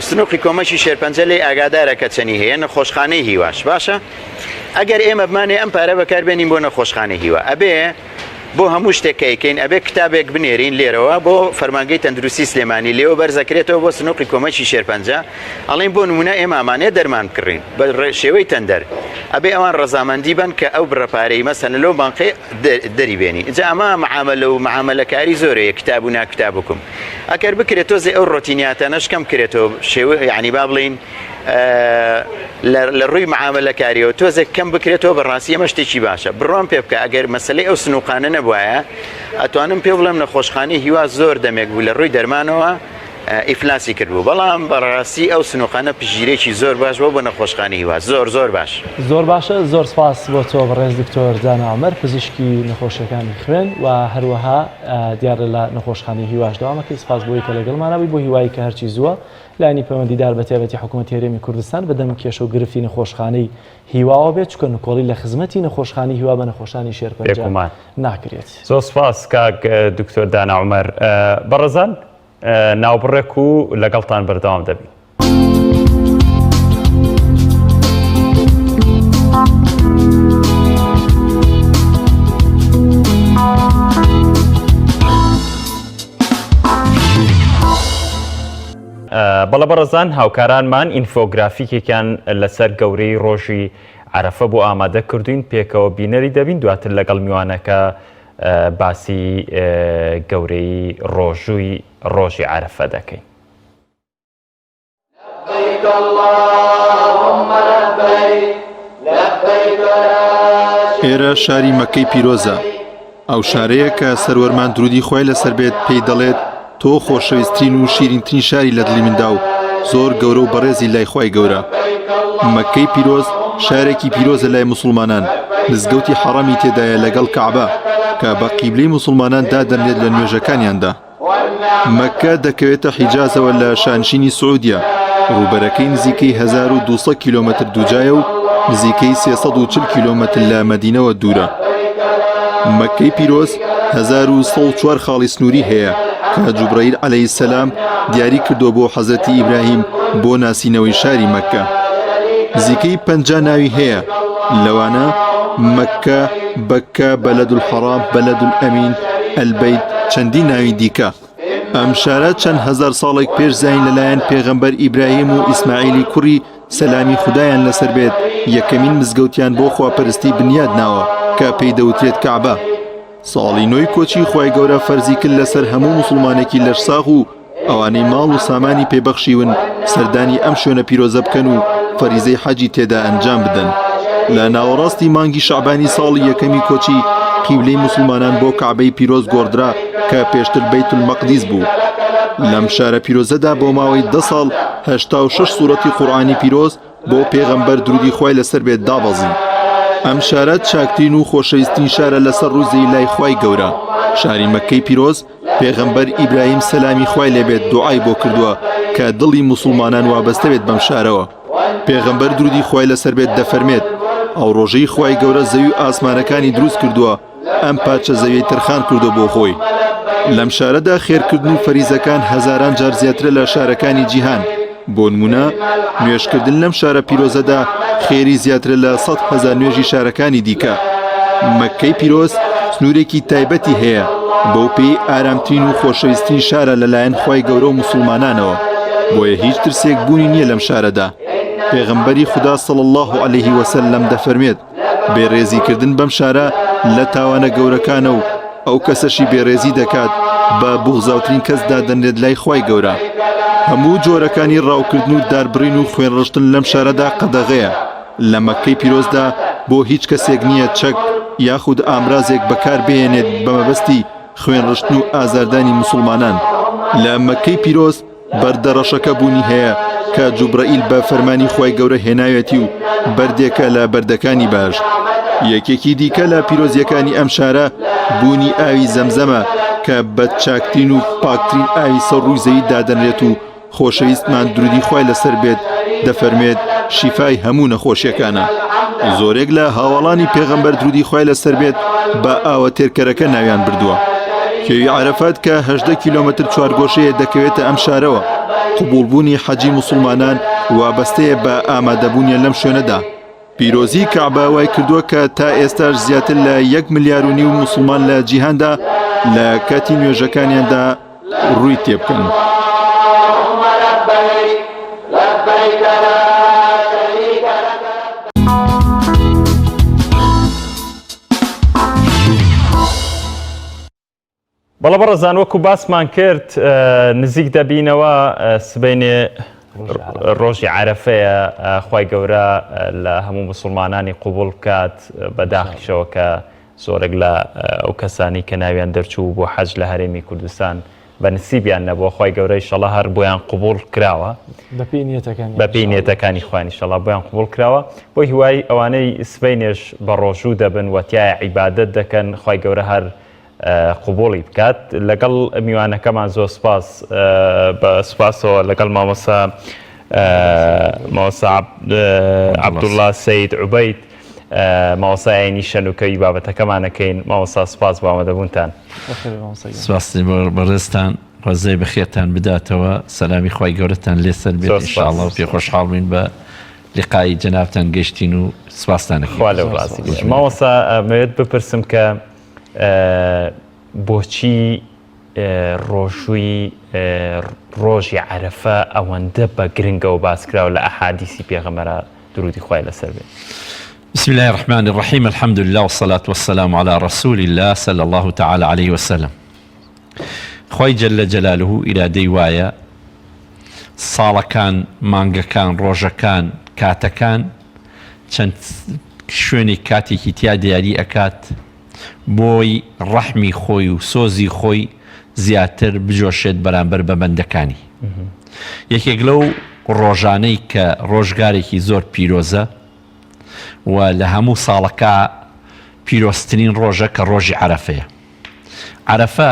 سنووقی کۆمەکی شێرپەنجە لێ ئاگادارە کە چەنی هەیە نەخۆشخانەی هیواش باشە ئەگەر ئێمە بمانێ ئەم پارە بەکاربێنین بۆ نەخۆشخانەی هیوا ئەبێ بۆ هەموو شتێکیکەین ئەبێ کتابێک بنێرین لێرەوە بۆ فەرمانگەی تەندروستی سلێمانی لێوە بەرزەکرێتەوە بۆ سنووقی کۆمەکی شێرپەنجە ئەڵێن بۆ نمونە ئێمامانێ دەرمان بکڕین بە شێوەی تەندەر ئەبێ ئەوان ڕەزامەندی بن کە ئەو بڕەپارەی مەسەن لەو بانقی دەریبێنی اینجا ئەمە معاملە و معاملەکاری زۆرەیە کتاب و ناکتابکم ئەگەر بکرێت تۆزێ ئەو ڕۆتینیاتە نەشکەم کرێتەوە شێوە یعنی با بڵین لە ڕووی معاملەکاریەوە تۆزێک کەم بکرێتەوە بەڕاستی ئەمە شتێکی باشە بڕۆم پێ بکە ئەگەر مەسلەی ئەو سنووقانە نەبووایە ئەتوانم پێ بڵێم نەخۆشخانەی هیوا زۆر دەمێک بوو لە ڕووی دەرمانەوە ئیفلاسی کردبوو بەڵام بەڕاستی ئەو سنووقانە پژیرێکی زۆر باش بۆ بە نەخۆشخانەی هیوا زۆر باش زۆر باشە زۆر سپاس بۆ تۆ بەڕێز دکتۆر دانا عومەر پزیشکی نەخۆشیەکانی خوێن و هەروەها دیارە لە نەخۆشخانەی هیواش داوامەکەی سپاس بۆی کە لەگەڵمانەوەی بۆ هیوایی کە هەرچی زووە لانی پەیوەندیدار بە تایبەتی حکوومەتی هەرێمی کوردستان بەدەم کێشە و گرفتی نەخۆشخانەی هیواوە بێت چکە نکۆڵی لە خزمەتی نەخۆشخانەی هیوا بە نەخۆشانی شێرپەنجە ناکرێت زۆر سپاس کاک دکتۆر دانا عومەر بەڕێزان ناوبڕێک و لەگەڵتان بەردەوام دەبین بەڵە بەڕێزان هاوکارانمان ئینفۆگرافیکێکیان لەسەر گەورەی ڕۆژی عەرەفە بۆ ئامادە کردوین پێکەوە بینەری دەبین دواتر لەگەڵ میوانەکە باسی گەورەی ڕۆژووی ڕۆژی عەرەفە دەکەین ئێرە شاری مەکەی پیرۆزە ئەو شارەیە کە سەروەرمان درودی خۆی لەسەر بێت پێی دەڵێت تۆ خۆشەویستترین و شیرینترین شاری لە دڵی مندا و زۆر گەورە و بەڕێزی لای خۆی گەورە مەکەی پیرۆز شارێکی پیرۆزە لای مسلمانان مزگەوتی حەڕەمی تێدایە لەگەڵ کەعبە کە بە قیبلەی مسلمانان دادەنێت لە نوێژەکانیاندا مەکە دەکەوێتە حیجازەوە لە شانشینی سعودیە ڕوبەرەکەی نزیکەی 1200 کیلۆمەتر دووجایە و نزیکەی 340 کیلۆمەتر لە مەدینەوە دوورە مەکەی پیرۆز 1104 خاڵی سنووری هەیە کە جوبرەیل عەلەیهی سەلام دیاری کردووە بۆ حەزرەتی ئیبراهیم بۆ ناسینەوەی شاری مەکە نزیکەی 50 ناوی هەیە لەوانە مەکە بەکە بەلەدول حەرام بەلەدول ئەمین ئەلبەیت چەندی ناوی دیکە ئەم شارە چەند هەزار ساڵێک پێش زاین لەلایەن پێغەمبەر ئیبراهیم و ئیسماعیلی کوڕی سەلامی خودایان لەسەر بێت یەکەمین مزگەوتیان بۆ خواپەرستی بنیادناوە کە پێی دەوترێت کەعبە ساڵی نۆی کۆچی خۆی گەورە فەرزی کرد لەسەر هەموو مسلمانێکی لەشساغ و ئەوانەی ماڵ و سامانی پێبەخشیون سەردانی ئەم شوێنە پیرۆزە بکەن و فەریزەی حەجی تێدا ئەنجام بدەن لە ناوەڕاستی مانگی شەعبانی ساڵی یەکەمی کۆچی قیبلەی موسڵمانان بۆ کەعبەی پیرۆز گۆڕدرا کە پێشتر بەیت المەقدیس بوو. لەم شارە پیرۆزەدا بۆ ماوەی 10 ساڵ 86 سوورەتی قورئانی پیرۆز بۆ پێغەمبەر درودی خوای لەسەر بێت دابەزی. ئەم شارە چاکترین و خۆشەویستترین شارە لەسەر ڕووزەی لای خوای گەورە. شاری مەککەی پیرۆز پێغەمبەر ئیبراهیم سەلامی خوای لێبێت دوعای بۆ کردووە کە دڵی موسڵمانان وابەستە بێت بەم شارەوە. پێغەمبەر درودی خوای لەسەر بێت دەفەرمێت ئەو ڕۆژەی خوای گەورە زەوی و ئاسمانەکانی دروست کردووە ئەم پارچە زەویەی ترخان کردو بۆ خۆی. لەم شارەدا خێرکردن و فەریزەکان هەزاران جار زیاترە لە شارەکانی جیهان. بۆ نمونە نوێشکردن لەم شارە پیرۆزەدا خێری زیاترە لە 100,000 نوێژی شارەکانی دیکە. مەککەی پیرۆز سنوورێکی تایبەتی هەیە بەو پێی ئارامترین و خۆشەویستترین شارە لەلایەن خوای گەورە و موسڵمانانەوە، بۆیە هیچ ترسێک بوونی نییە لەم شارەدا. پێغەمبەری خوددا صلی الله علیه وسلم دەفەرمێت بێڕێزیکردن بەم شارە لە تاوانە گەورەکانە و ئەو کەسەشی بێڕێزی دەکات بە بوغزاوترین کەسدا دەنێت لای خوای گەورە. هەموو جۆرەکانی ڕاوکردن و داربڕین و خوێنڕشتن لەم شارەدا قەدەغەیە. لە مەککەی پیرۆزدا بۆ هیچ کەسێک نییە چەک یاخود ئامرازێک بەکار بهێنێت بە مەبەستی خوێنڕشتن و ئازاردانی موسڵمانان. لە مەککەی پیرۆز بەردەڕەشەکە بوونی هەیە کە جوبرەئیل بە فەرمانی خوای گەورە هێناوێتی و بەردێکە لە بەردەکانی باشت. یەکێکی دیکە لە پیرۆزیەکانی ئەم شارە بوونی ئاوی زەمزەمە کە بە چاکترین و پاکترین ئاوی سەر ڕووی زەوی دادەنرێت و خۆشەویستمان درودی خوای لەسەر بێت دەفەرمێت شیفای هەموو نەخۆشیەکانە. زۆرێک لە هاوڵانی پێغەمبەر درودی خوای لەسەر بێت بە ئاوە تێرکەرەکە ناویان بردووە. کێوی عەرەفات کە 18 کیلۆمەتر چوارگۆشەیە دەکەوێتە ئەم شارەوە. قبولبوونی حەجی موسڵمانان وابەستەیە بە ئامادەبوونیان لەم شوێنەدا. پیرۆزی کەعبە وای کردووە کە تا ئێستاش زیاتر لە 1.5 ملیار موسڵمان لە جیهاندا لە کاتی نوێژەکانیاندا ڕووی تێبکەن. بەڵە بەڕێزان وەکو باسمان کرد نزیک دەبینەوە سبەینێ ڕۆژی عەرەفەیە خوای گەورە لە هەموو موسڵمانانی قوبوڵ بکات بەداخیشەوە کە زۆرێک لە ئەو کەسانی کە ناویان دەرچوو بۆ حەج لە هەرێمی کوردستان بە نسیبیان نەبووە خوای گەورە ئینشەڵڵا هەر بۆیان قوبوڵ کراوە بەپێی نیەتەکانی خوای ئینشەڵڵا بۆیان قوبوڵ کراوە بۆ هیوای ئەوانەی سبەینێش بە ڕۆژوو دەبن وەتیایە عیبادەت دەکەن خوای گەورە هەر قوبوڵی بکات. لەگەڵ میوانەکەمان زۆر سپاس بە سوپاسەوە لەگەڵ مامۆستا عەبدوڵڵا سەید عوبەید مامۆستایانی شەنوکەوی بابەتەکەمانەکەین. مامۆستا سپاس بۆ ئامادەبوونتان. سپاسی بەڕێزتان ڕێزەی بەخێرتان بداتەوە. سەلامی خوای گەورەتان لێسەر بێت ئینشاءڵڵا و پێ خۆشحاڵ بین بە لیقای جەنابتان گەشتین و سپاستانەکەین. خوا لەو ڕاستی گەشت. مامۆستا مەوێت بپرسم کە بۆچی ڕۆژووی ڕۆژی عەرەفە ئەوەندە بە گرنگە و باسکراوە لە ئەحادیسی پێغەمبەرە درودی خوای لەسەر بێت. بسم الله الرحمن الرحيم الحمد لله والصلاة والسلام على رسول الله صلى الله تعالى عليه وسلم. خوای جل جلاله ئیرادەی وایە ساڵەکان مانگەکان ڕۆژەکان کاتەکان چەند شوێنی کاتێکی تیا دیاری ئەکات بۆی ڕەحمی خۆی و سۆزی خۆی زیاتر بجۆشێت بەرامبەر بە بەندەکانی. یەکێک لەو ڕۆژانەی کە ڕۆژگارێکی زۆر پیرۆزە و لە هەموو ساڵەکە پیرۆزترین ڕۆژە کە ڕۆژی عەرەفەیە. عەرەفە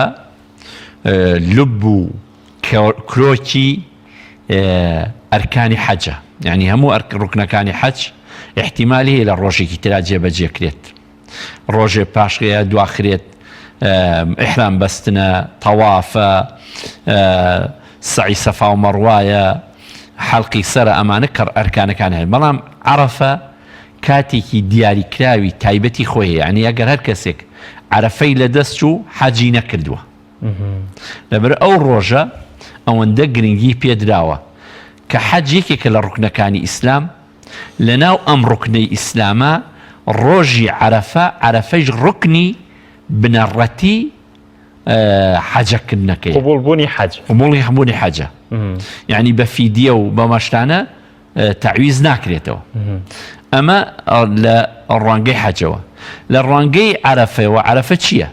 لب و کرۆکی ئەرکانی حەجە، یعنی هەموو ڕوکنەکانی حەج احتیمالی هەیە لە ڕۆژێکی ترا جێبەجێکرێت. ڕۆژێ پاشقەیە دواخرێت ئیحرام بەستنە، تەوافە، سعی سەفا و مەڕوایە، حەڵقی سەرە، ئەمانە کە ئەرکانەکان هەیە. بەڵام عەرەفە کاتێکی دیاریکراوی تایبەتی خۆی هەیە، یعنی ئەگەر هەر کەسێک عەرەفەی لەدەست چوو حەجی نەکردووە. لەبەر ئەو ڕۆژە ئەوەندە گرنگی پێدراوە کە حەج یەکێکە لە ڕوکنەکانی ئیسلام. لەناو ئەم ڕوکنەی ئیسلامە ڕۆژی عەرەفە، عەرەفەش ڕوکنی بنەڕەتی حەجەکردنەکەی، قبولبوونی حەج، قبوڵی هەموونی حەجە. یعنی بە فیدیە و بە مەشتانە تعویز ناکرێتەوە ئەمە لە ڕوانگەی حەجەوە لە ڕوانگەی عەرەفەوە عەرەفە چییە؟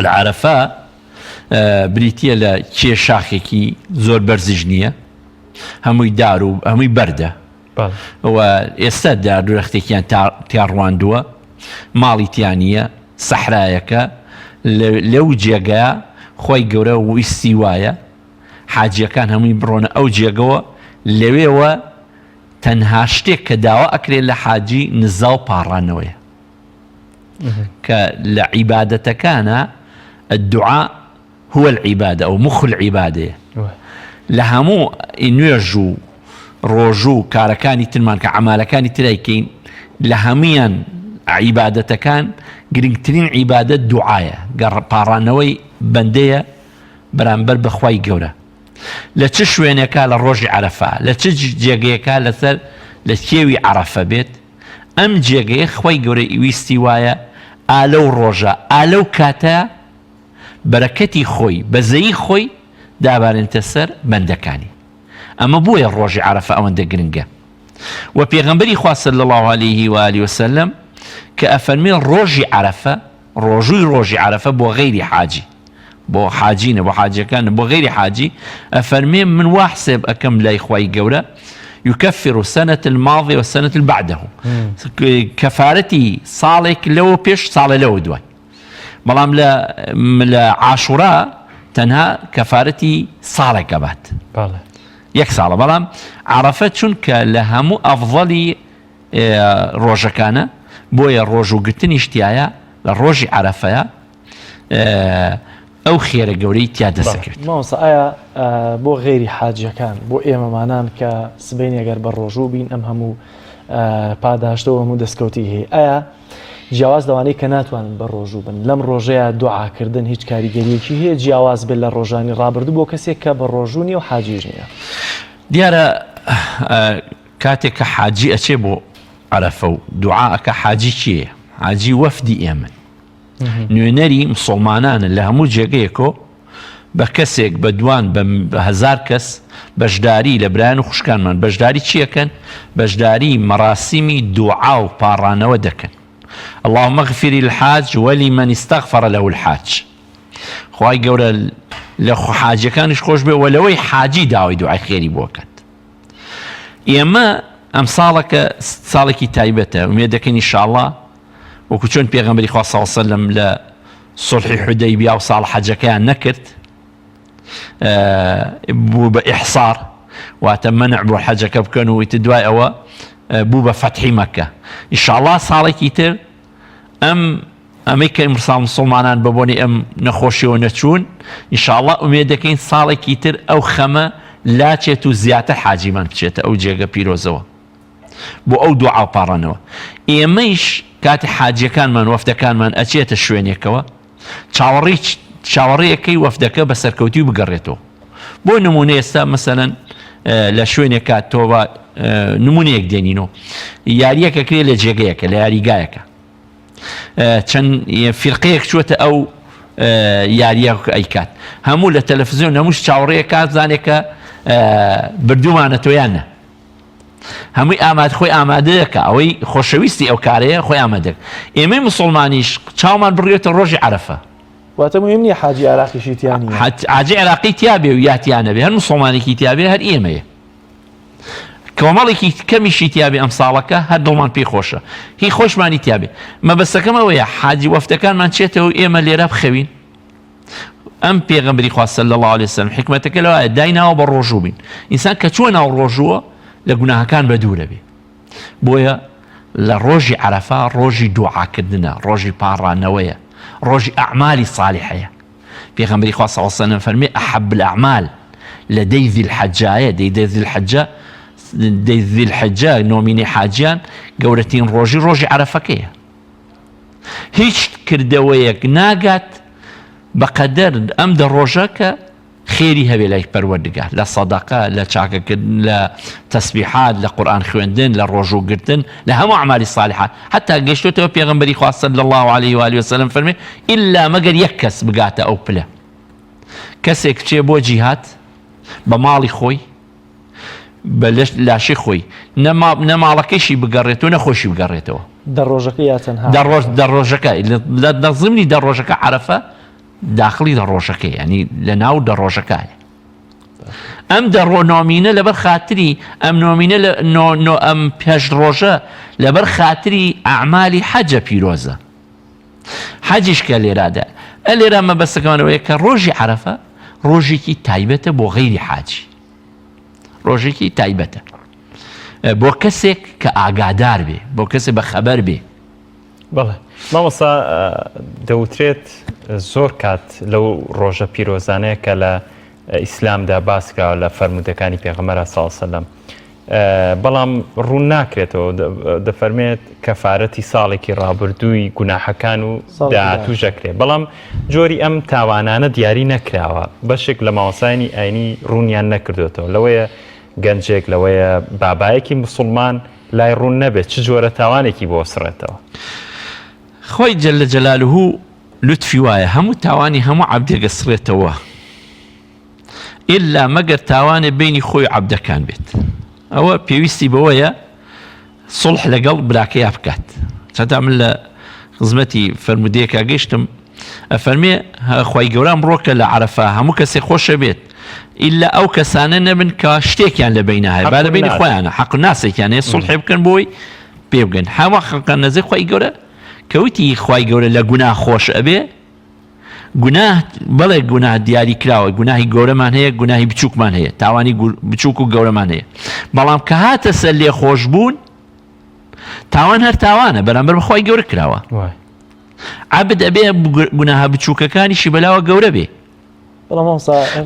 لە عەرەفە بریتە لە کێ شاخێکی زۆر بەرزیش نییە هەمووی دار و هەمووی بەردە و ئێستا دارورەختێکیان تیاڕواندووە ماڵی تیانە سەحرایەکە لەو جێگەیە خۆی گەورە ویستی وایە حاجیەکان هەمووی بڕۆنە ئەو جێگەوە لەوێوە تەنها شتێک کە داوا ئەکرێت لە حاجی نزا و پاڕانەوەیە کە لە عیبادەتەکانە الدعاء هو العبادة أو مخ العبادة لهمو نوێژ و ڕۆژ و کارەکانی ترمان کە عمالەکانی ترایکەین لە هەمویان عیبادەتەکان گرنگترین عیبادەت دوعایە پاڕانەوەی بەندەیە بەرامبەر بەخوای گەورە لە چ شوێنێکە لە ڕۆژی عەرەفە لە چ جێگەیەکە لەسەر لە کێوی عەرەفە بێت ئەم جێگەیە خوای گەورە ویستی وایە ئالەو ڕۆژە ئالەو کاتە بەرەکەتی خۆی بەزەیی خۆی دابارێنتە سەر بەندەکانی ئەمە بۆیە ڕۆژی عەرەفە ئەوەندە گرنگە و پێغەمبەری خوا صلی الله عليه و آله وسلم کە ئەفەرمێ ڕۆژی عەرەفە ڕۆژی عەرەفە بۆ غەیری حاجی بۆ حاجینە بۆ حاجەکانە بۆ غەیری حاجی ئەفەرمێ من وا حسێب ئەکەم لای خوای گەورە يكفر السنة الماضية والسنة اللي بعده كفارتي صالك لو بيش صال لو دوي بلام لا عاشوراء تنها كفارتي صالك أبات يك صالة بلام عرفت شون كلهمو أفضلي روجا كان بويا روجو قلتني اشتيايا للروجي عرفيا ئەو خێرە گەورەی تیا دەسەکرد ماوەسا ئایا بۆ غێری حاجەکان بۆ ئێمەمانان کە سبەین ئەگەر بە ڕۆژوو بین ئەم هەموو پاداشتەوە هەموو دەستکەوتی هەیە ئایا جیاواز دەوانەی کە ناتوانن بە ڕۆژوو بن لەم ڕۆژەیە دوعاکردن هیچ کاریگەریەکی هەیە جیاواز بێت لە ڕۆژانی ڕابردوو بۆ کەسێک کە بە ڕۆژوو نیە و حاجیش نییە دیارە کاتێک کە حاجی ئەچێ بۆ عەرەفە و دوعاکە حاجی چییە؟ حاجی وەفدی ئێمن نوێنەری مسڵمانانە لە هەموو جێگەیەکۆ بە کەسێک بە دوان بە هەزار کەس بەشداری لە برایان و خوشکانمان بەشداری چیەکەن؟ بەشداری مەراسیمی دوعا و پاڕانەوە دەکەن اللهم اغفر الحاج ولمن استغفر له الحاج خوای گەورە لە حاجەکانیش خۆش بێ و لەوەی حاجی داوای دوعای خێری بۆ کات ئێمە ئەم ساڵەکە ساڵێکی تایبەتە ومێ دەکەین ئینشاءڵڵا وەکو چۆن پێغەمبەری خوا صلی الله علیه و سلم لە سولحی حودەیبیا و ساڵ حەجەکەیان نەکرد بوو بە ئیحصار واتە مەنع بۆ حەجەکە بکەن و ئیتر دوای ئەوە بوو بە فەتحی مەکە ئینشاءڵڵا ساڵێکی تر ئەمەی کە مسڵمانان بە بۆنی ئەم نەخۆشیەوە نەچوون ئینشاءڵڵا ئومێد دەکەین ساڵێکی تر ئەو خەمە لاچێت و زیاتر حاجیمان بچێتە ئەو جێگە پیرۆزەوە بۆ ئەو دوعا و پاڕانەوە ئێمەیش کاتی حاجیەکانمان وەفدەکانمان ئەچێتە شوێنێکەوە چاوەڕێیەکەی وەفدەکە بە سەرکەوتی و بگەڕێتەوە بۆ نمونە ئێستا مەسەلەن لە شوێنێکات تۆ نمونەیەک دێنینەوە یاریەکە کرێ لە جێگەیەکە لە یاریگایەکە چەند فیرقەیەک چوەتە ئەو یاریە ئەیکات هەموو لە تەلەڤیزیۆن هەمووش چاوەڕێیەکات زانێکە بردومانەتۆیانە هەمووی خۆی ئامادەیەکە ئەوەی خۆشەویستی ئەو کارەیە خۆی ئامادەک ئێمەی مسڵمانیش چاومان بڕێتە ڕۆژی عەرەفە واتە مهم نییە حاجی عێراقیشی تیانی حاجی عێراقی تیابێ و یاتیانە بێ هەر مسڵمانێکی تیابێ هەر ئێمەیە کۆمەڵێکی کەمیشی تیابێ ئەم ساڵەکە هەر دڵمان پێی خۆشە هی خۆشمانی تیابێ مەبەستەکەم ئەوەیە حاجی وەفدەکانمان چێتەوە ئێمە لێرە بخەوین ئەم پێغەمبەری خوا صلی الله علیه وسلم حکمەتەکە لەوایە دایناوە بە ڕۆژوو بین ئینسان کە چووە ناو ڕۆژووە لە گوناهەکان بە دوورە بێ بۆیە لە ڕۆژی عەرەفە ڕۆژی دوعاکردنە ڕۆژی پاڕانەوەیە ڕۆژی ئەعمالی صالحەیە پێغەمبەری خوا صلی الله علیه وسلم فەرمێ ئەحەب الأعمال لەدەی ذی الحەجایە دەی ذی الحەجە نۆمینی حاجیان گەورەترین ڕۆژی عەرەفەکەیە هیچ کردەوەیەک ناگات بەقەدەر ئەم دە ڕۆژە کە خێری هەبێ لای پەروەردگار لە سەدەقە لە چاکەکردن لە تەسبیحات لە قورئان خوێندن لە ڕۆژوگرتن لە هەموو ئەعمالی صالحات حتا گەیشتۆتەوە پێغەمبەری خوا صلی الله علیه و آله وسلم فەرمێ ئیلا مەگەر یەک کەس بگاتە ئەو پلە کەسێک بچێ بۆ جیهاد بە ماڵی خۆی لاشی خۆی نەماڵەکەیشی بگەڕێت و نەخۆشی بگەڕێتەوە دەڕۆژەکە یا تەنها دەڕۆژەکە لە زمانی دەڕۆژەکە عەرەفە داخلی دەڕۆژەکە ینی لە ناو دەڕۆژەکەیە ئەم نۆمینە لەبەر خاتری ئەم نۆمینە ئەم پێش ڕۆژە لەبەر خاتری ئەعمالی حەجە پیرۆزە حەجیشکە لێرادا لێرە مەبەستەکەمانەوەیە کە ڕۆژی عەرەفە ڕۆژێکی تایبەتە بۆ غەیری حاجی ڕۆژێکی تایبەتە بۆ کەسێک کە ئاگادار بێ بۆ کەسێک بە خەبەر بێ بەڵێ مامۆستا دەوترێت زۆر کات لەو ڕۆژە پیرۆزانەیە کە لە ئیسلامدا باسکراوە لە فەرمودەکانی پێغەمبەر سەڵ سەلەم بەڵام ڕوون ناکرێتەوە دەفەرمێت کەفارەتی ساڵێکی ڕابردووی گوناحەکان و داهاتوو ژەکرێ بەڵام جۆری ئەم تاوانانە دیاری نەکراوە بەشێک لە ماوەسانی ئاینی ڕوونیان نەکردوێتەوە لەوەیە گەنجێک لەوەیە بابایەکی موسڵمان لای ڕوون نەبێت چ جۆرە تاوانێکی بۆ سڕێتەوە خۆی جەلە جەلالوهو لوتفی وایە هەموو تاوانی هەموو عەبدێک سڕێتەوە ئیلا مەگەر تاوانێ بینی خۆی عەبدەکان بێت ئەوە پێویستی بەوەیە سڵح لەگەڵ براکەیا بکات چەندە من لە خزمەتی فەرمودەیەکە گەیشتم ئەفەرمێ خی گەورە ڕۆکە لە عەرەفە هەموو کەسێک خۆشە بێت ئیلا ئەو کەسانە نەبن کە شتێکیان لە بینە هەیە با لە بینی خۆیانە حەق ناسێکیان هەیە سڵحی بکەن بۆی پێ بگەن هەموو خەڵکان نەزێک خی گەورە کەوتی خی گەورە لە گوناه خۆش ئەبێ گوناه بەڵێ گوناه دیاری کراوە گوناهی گەورەمان هەیە گوناهی بچووکمان هەیە تاوانی بچووک و گەورەمان هەیە بەڵام کە هاتە سەر لێ خۆش بوون تاوان هەر تاوانە بەرامبەر بەخوای گەورە کراوە عەبد ئەبێ گوناها بچووکەکانیشی بەلاوە گەورە بێ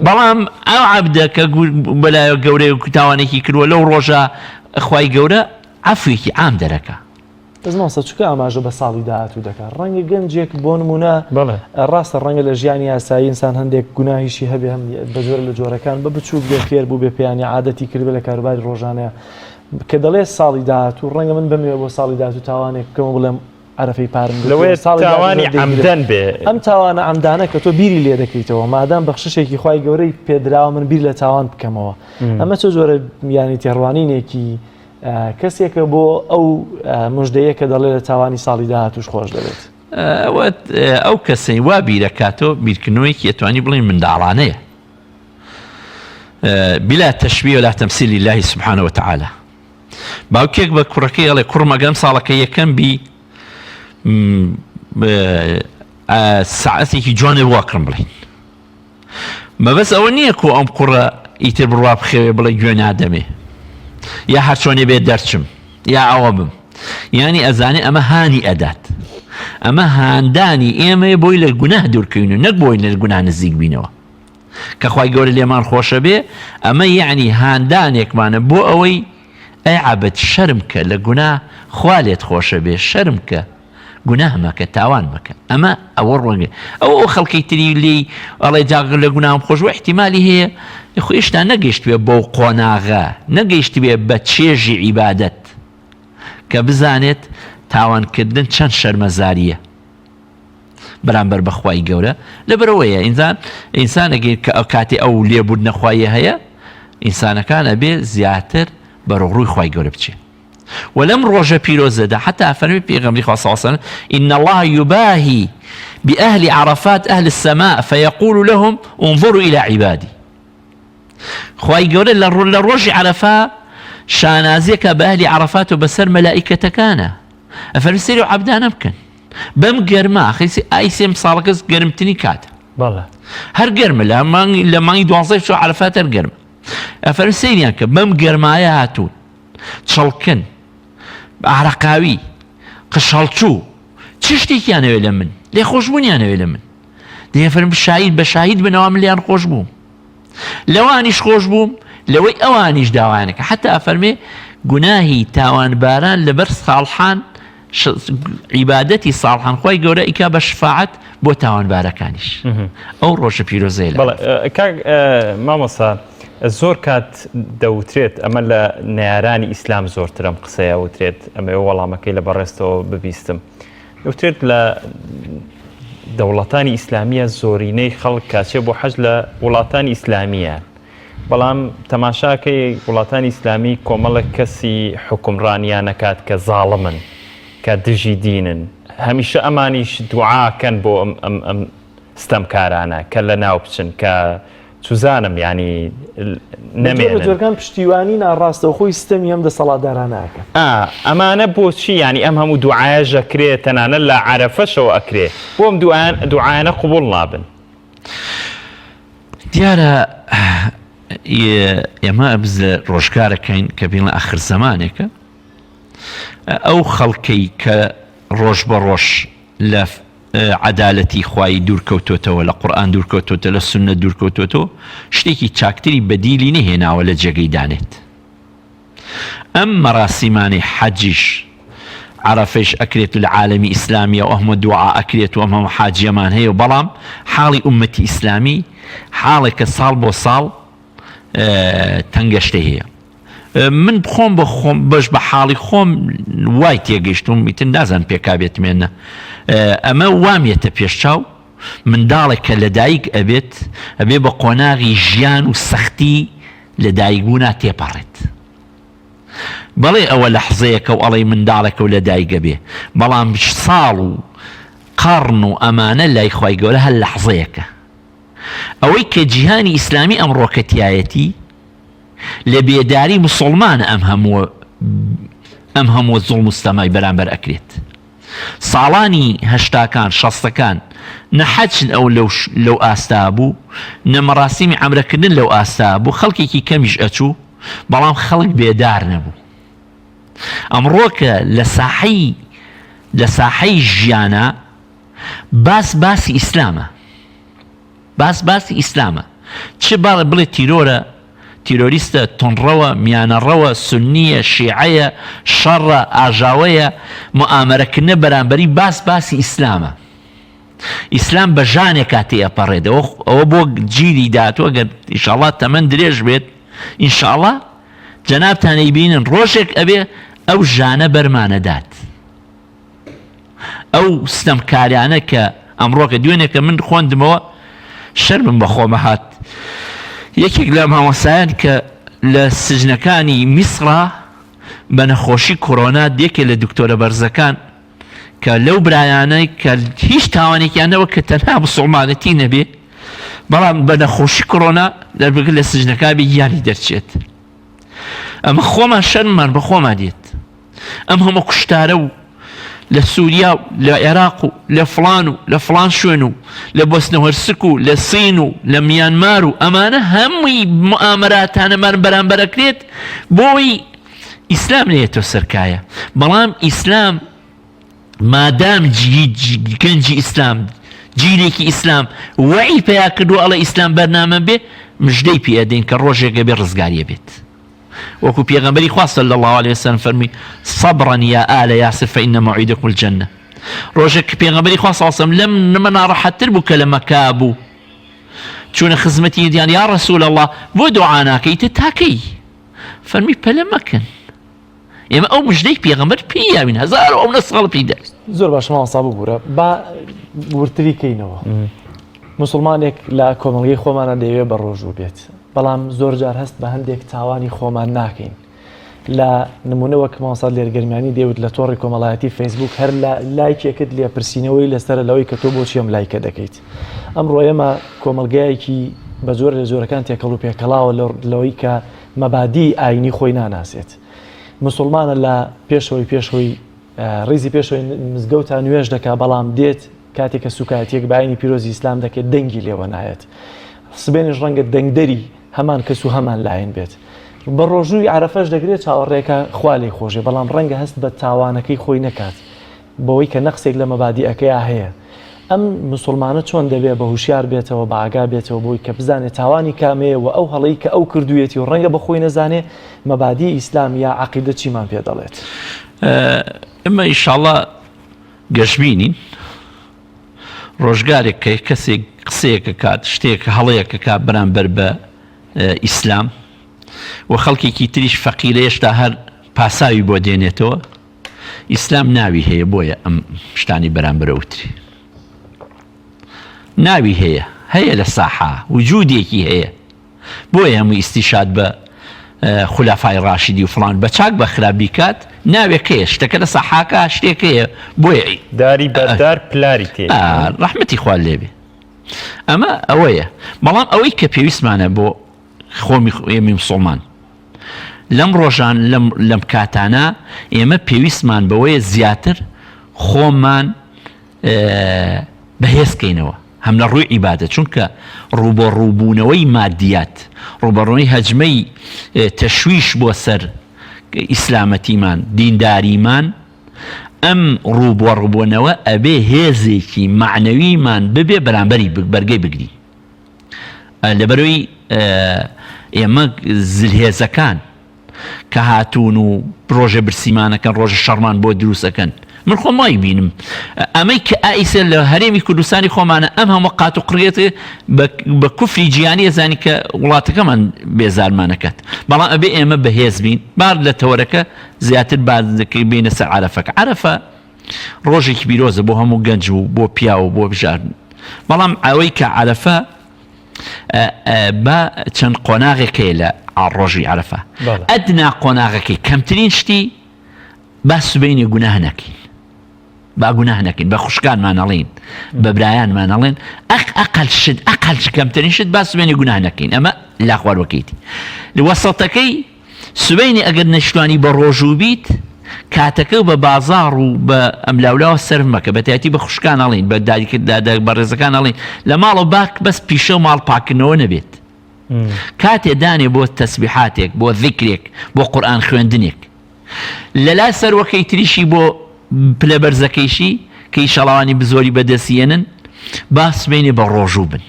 بەڵام ئەو عەبدە کە بەلایە گەورەی و تاوانێکی کردووە لەو ڕۆژە خوای گەورە عەفوێکی عام دەرەکە دەزمەوەسە چکە ئاماژە بە ساڵی داهاتوو دەکات ڕەنگە گەنجێک بۆ نمونە ڕاستە ڕەنگە لە ژیانی یاسایی ئینسان هەندێک گوناهیشی هەبێ هەم بە جۆرە لە جۆرەکان بە بچووک بێ فێر بوو بێ پێیانی عادەتی کردبێ لە کاروباری ڕۆژانەیە کە دەڵێ ساڵی داهاتوو ڕەنگە من بمێ بۆ ساڵی داهاتوو تاوانێک بکەمە بڵێم عەرەفەی پارم لەوەیە تاوانی عەمدەن بێ ئەم تاوانە عەمدانە کە تۆ بیری لێ دەکەیتەوە مادام بەخششێکی خوای گەورەی پێدراوە من بیر لە تاوان بکەمەوە ئەمە چه جۆرە یانی تێڕوانینێکی کەسێکە بۆ ئەو مژدەیە کە دەڵێ لە تاوانی ساڵی داهاتووش خۆش دەبێت ئەو کەسەی وا بیرەکاتەوە بیرکردنەوەیکی ئەتوانی بڵێن منداڵانەیە بلا تەشبیه ولا تەمثیل لله سبحانه وتعالى باوکێک بە کوڕەکەی ئەڵێ کوڕمەگەم ساڵەکە یەکەم بی ساعەتێکی جوانێ واکڕم بڵین مەبەست ئەوە نییە کۆ ئەم کوڕە ئیتر بڕوا بخێوێ بڵێ گوێ نادەمێ یا هەرچۆنێ بێت دەرچم یا ئەوە بم یعنی ئەزانێ ئەمە هانی ئەدات ئەمە هاندانی ئێمە بۆی لە گوناه دوورکەوین و نەک بۆی لە گوناه نزیک بینەوە کە خوای گەورە لێمان خۆشە بێ ئەمە یعنی هاندانێکمانە بۆ ئەوەی ئەی عەبد شەرم کە لە گوناه خوا لێت خۆشە بێ شەرم کە گوناه مەکە تاوان مەکە ئەمە ئەوە ڕوانگە ئەو خەڵکی تری لی ئەڵێ جاغ لە گوناهم خۆش و احتیمالی هەیە خۆیشتا نەگەیشتوێ بەو قۆناغا نەگەیشتوێ بە چێژی عیبادەت کە بزانێت تاوانکردن چەند شەرمەزاریە بەرامبەر بەخوای گەورە لەبەرەوەیە ئینسان ئەگەر کە کاتی ئەو لێبوود نەخوایە هەیە ئینسانەکان ئەبێ زیاتر بەڕۆڕووی خوای گەورە بچێ ولم روجة بيروزة حتى فرمي بيغمري خاصة وصلا إن الله يباهي بأهل عرفات أهل السماء فيقول لهم انظروا إلى عبادي خواهي قولي للروج عرفاء شانازيك بأهل عرفات وبسر ملائكة كان أفرسيروا عبدان أمكن بم قرما أخي أيسيم صاركز قرمتني كات بالله هر قرم لما يدوانصيف شو عرفات هر قرم أفرسيريان بم قرما يا هاتون تشلكن عرقاوي قشلچو چ شتێکیانەوێ لە من لێ خۆشبوونیانەوێ لە من دەیەفرم بەشاهید بنەوە من لیان خۆش بووم لەوانیش خۆش بووم لەوەی ئەوانیش داوانەکە حتا ئەفەرمێ گوناهی تاوانباران لەبەر ساڵحان عیبادەتی ساڵحان خۆی گەورە ئیکا بە شفاعەت بۆ تاوانبارەکانیش ئەو ڕۆژە پیرۆزەیە کاک مامۆستا زۆر کات دەوترێت ئەمە لە نارانی ئیسلام زۆرترم قسەیە وترێت ئەمە وەڵامەکەی لە بەڕێستەوە ببیستم دەوترێت لە دەوڵەتانی ئیسلامیە زۆرینەی خەڵک کاچێ بۆ حەج لە وڵاتانی ئیسلامیە بەڵام تەماشاکەی وڵاتانی ئیسلامی کۆمەڵێک کەسی حکومڕانیانەکات کە زاڵمن کە دژی دینن هەمیشە ئەمانیش دوعاکەن بۆ ئەم ستەمکارانە کە لە ناو بچن کە سوزانم ینی نەمێنن جۆرگان پشتیوانی ناڕاستەوە خۆی ستەمی هەم دەسەڵاتدارانەکە ئەمانە بۆچی ینی ئەم هەموو دوعاەژەکرێت تەنانە لە عەرەفەشەوە ئەکرێ بۆ ئەم دوعاەنە قبول نابن دیارە ئێمە ئەبز ڕۆژگارەکەین کە بین لە ئاخر زەمانێکە ئەو خەڵکەی کە ڕۆژ بە ڕۆژ لە عەدالەتی خوای دوورکەوتۆتەوە لە قورئان دوورکەوتۆتە لە سوننە دوورکەوتۆتەوە شتێکی چاکتری بەدیلی نەهێناوە لە جێگەی دانێت ئەم مەراسیمانی حەجیش عەرەفەش ئەکرێت لە عالەمی ئیسلامیە و ئەمە دوعا ئەکرێت و ئەمە حاجیەمان هەیە و بەڵام حاڵی ئومەتی ئیسلامی حاڵێکە ساڵ بۆ ساڵ تەنگەشتە هەیە من بخۆم بە خۆم بەش بە حاڵی خۆم وای تێگەیشتم میتن نازان پێکابێتمێنە ئەمە وامێتە پێشچاو منداڵێک کە لەدایک ئەبێت ئەبێ بە قۆناغی ژیان و سەختی لەدایکبوونا تێپەڕێت بەڵێ ئەوە لەحزەیەکە و ئەڵێ منداڵێکە و لەدایک ئەبێ بەڵام ساڵ و قەڕن و ئەمانە لای خوای گەورە هەر لەحزەیەکە ئەوەی کە جیهانی ئیسلامی ئەمڕۆکەتیایەتی لە بێداری مسلمانە ئەم هەموو زوڵم و ستەمای بەرامبەر ئەکرێت ساڵانی هەشتاکان شەستەکان نەحەجن ئەو لەو ئاستا بوو نەمەڕاستیمی عەمرەکردن لەو ئاستا بوو خەڵکێکی کەمیش ئەچوو بەڵام خەڵک بێدار نەبوو ئەمڕۆکە لە ساحەی ژیانە باسی ئیسلامە باسی ئیسلامە چ باڵە بڵێ تیرۆرە تیرۆریستە تونڕەوە میانەڕەوە سنیە شیعەیە شەڕە ئاژاوەیە موئامەرەکردنە بەرامبەری باسی ئیسلامە ئیسلام بە ژانێکا تێئەپەڕێت ئەوە بۆ گیری داتوە گەر ئینشاڵڵا تەمەن درێژ بێت ئینشاءڵڵا جەنابتانەی بینن ڕۆژێک ئەبێ ئەو ژانە بەرمانەدات ئەو ستەمکاریانە کە ئەمڕۆکە دوێنێکە من خوێندمەوە شەرمم بە خۆمە هات یەکێک لە مامۆسایان کە لە سجنەکانی میسڕا بە نەخۆشی کۆرۆنا دێکێ لە دکتۆرە بەرزەکان کە لەو برایانەی کە هیچ تاوانێکیانەوە کە تەنها مسڵمانەتی نەبێ بەڵام بە نەخۆشی کۆرۆنا دەربگە لە سجنەکە بێ گیانی دەرچێت ئەمە خۆمان شەرممان بە خۆمان دێت ئەم هەموو کوشتارە و لە سووریا و لە عێراق و لە فڵان و لە فڵان شوێن و لە بۆسنەوەرسک و لە سین و لە میانمار و ئەمانە هەمووی موئامەراتانەمان بەرامبەرەکرێت بۆی ئیسلام نێتۆ سەرکایە بەڵام ئیسلام مادام گەنجی ئیسلام جیلێکی ئیسلام وعی پێیا کردو ئەڵە ئیسلام بەرنامە بێ مژدەی پێ ئەدەین کە ڕۆژێکە بێ ڕزگاریە بێت وەکو پێغەمبەری خوا صلی الله عليه وسلم فەرمی صبرا یا آل یاسر فإن موعدكم الجنة ڕۆژێک کە پێغەمبەری خوا صلی الله عليه وسلم لەم نمە ناڕەحەتتر بوو کە لە مەکا بوو چوونە خزمەتی دیان یا رسول الله بۆ دوعا ناکەیتە تاکەی فەرمی پەلە مەکەن ئێمە ئەو مژدەی پێغەمبەر پێیاوین هەزار ئەو نەسڵ پیدا زۆر باش ماوەسا ببوورە با ورتری کەینەوە مسلمانێک لە کۆمەڵگەی خۆمانە دەیەوێت بە ڕۆژوو بێت بەڵام زۆر جار هەست بە هەندێک تاوانی خۆمان ناکەین لە نمونەوەک ماوەسا لێرگەرمیانی دەیوت لە تۆڕی کۆمەڵایەتی فەیسبوک هەر لایکێکت لێپرسینەوەی لەسەر لەوەی کە تۆ بۆچی ئەم لایکە دەکەیت ئەمڕۆ ئێمە کۆمەلگایەکی بە زۆر لە جۆرەکان تێکەڵ و پێکەڵاوە لەوەی کە مەبادی ئاینی خۆی ناناسێت مسلمانە لە پێشەوەی ڕیزی پێشەوەی مزگەوت تا نوێژ دەکا بەڵام دێت کاتێک کە سوکاتێک بەعینی پیرۆزی ئیسلام دەکەێت دەنگی لێوە نایەت سبێنش ڕەنگە دەنگدەری هەمان کەس و هەمان لایەن بێت بە ڕۆژووی عەرەفەش دەگرێت چاوەڕێکە خوا لێی خۆشێ بەڵام ڕەنگە هەست بە تاوانەکەی خۆی نەکات بەوەی کە نەقسێک لە مەبادیئەکەیە هەیە ئەم مسلمانە چۆن دەبێت بە هوشیار بێتەوە بە ئاگا بێتەوە بۆی کە بزانێت تاوانی کامەیە و ئەو هەڵەی کە ئەو کردوێتی و ڕەنگە بە خۆی نەزانێ مەبادی ئیسلام یا عەقیدە چیمان پێ دەڵێت ئێمە ئینشاڵڵا گەشتبینین ڕۆژگارێک کە کەسێک قسەیەکە کات شتێک هەڵەیەکە کات بەرامبەر بە ئیسلام و خەڵکێکی تریش فەقیرە هێشتا هەر پاساوی بۆ دێنێتەوە ئیسلام ناوی هەیە بۆیە ئەم شتانی بەرامبەرە وتری ناوی هەیە لە ساحە وجودێکی هەیە بۆیە هەموو ئیستیشاد بە خولافای ڕاشیدی و فڵان بە چاک بە خراپی کات ناوێکەیە شتەکە لە سەحاکە شتێکەیە بۆیە داری بەردار پلاری تێ ڕەحمەتی خوا لێبێ ئەمە ئەوەیە بەڵام ئەوەی کە پێویستمانە بۆ خۆمی ئێمە مسڵمان لەم ڕۆژان لەم کاتانە ئێمە پێویستمان بەوەیە زیاتر خۆمان بەهێزکەینەوە هەم لە ڕووی عیبادەت چونکە ڕووبە ڕووبوونەوەی مادیات ڕوبەڕووی هەجمەی تەشویش بۆ سەر ئیسلامەتیمان دینداریمان ئەم ڕووبوونەوە ئەبێ هێزێکی معنەویمان ببێ بەرامبەری بەرگەی بگری لەبەرەوەی ئێمە زلهێزەکان کە هاتوون و ڕۆژە برسیمانەکەن ڕۆژە شەڕمان بۆ دروستەکەن من خۆمای بینم ئەمەی کە ئایسە لە هەرێمی کوردستانی خۆمانە ئەم هەموو قات و قڕێت بە کوفری جیهانی زانی کە وڵاتەکەمان بێزارمانەکەت بەڵام ئەبێ ئێمە بەهێز بین بار لە تەوەرەکە زیاتر بازەکەی بینە سەر عەرەفەکە عەرەفە ڕۆژێکی پیرۆزە بۆ هەموو گەنج و بۆ پیا و بۆ بژاردن بەڵام ئەوەی کە عەرەفە بە چەند قۆناغێکەیە لە ڕۆژی عەرەفە ئەدنا قۆناغەکەی کەمترین شتی با سبەینی گوناه نەکەین با گوناه نەکەین بە خوشکانمان ئەڵێن بە برایانمان ئەڵێن ئەقل کەمترین شت با سبەینی گوناه نەکەین ئەمە لا خواروەکەیتی لە وەسەڵتەکەی سبەینی ئەگەر نەشتوانی بە ڕۆژوو بیت کاتەکە بە بازاڕ و بە ئەملاولاوە سەرف مەکە بە تایەتی بە خوشکان ئەڵێن بە ڕێزەکان ئەڵێن لە ماڵەوە باک بەس پیشە و ماڵ پاکردنەوە نەبێت کاتێ دانێ بۆ تەسبیحاتێک بۆ ذیکرێک بۆ قورئان خوێندنێک لەلا سەروەکەی تریشی بۆ پلە بەرزەکەیشی کە ئیشەڵاوانی بزۆری بەدەستێنن با سبەینێ بە ڕۆژوو بن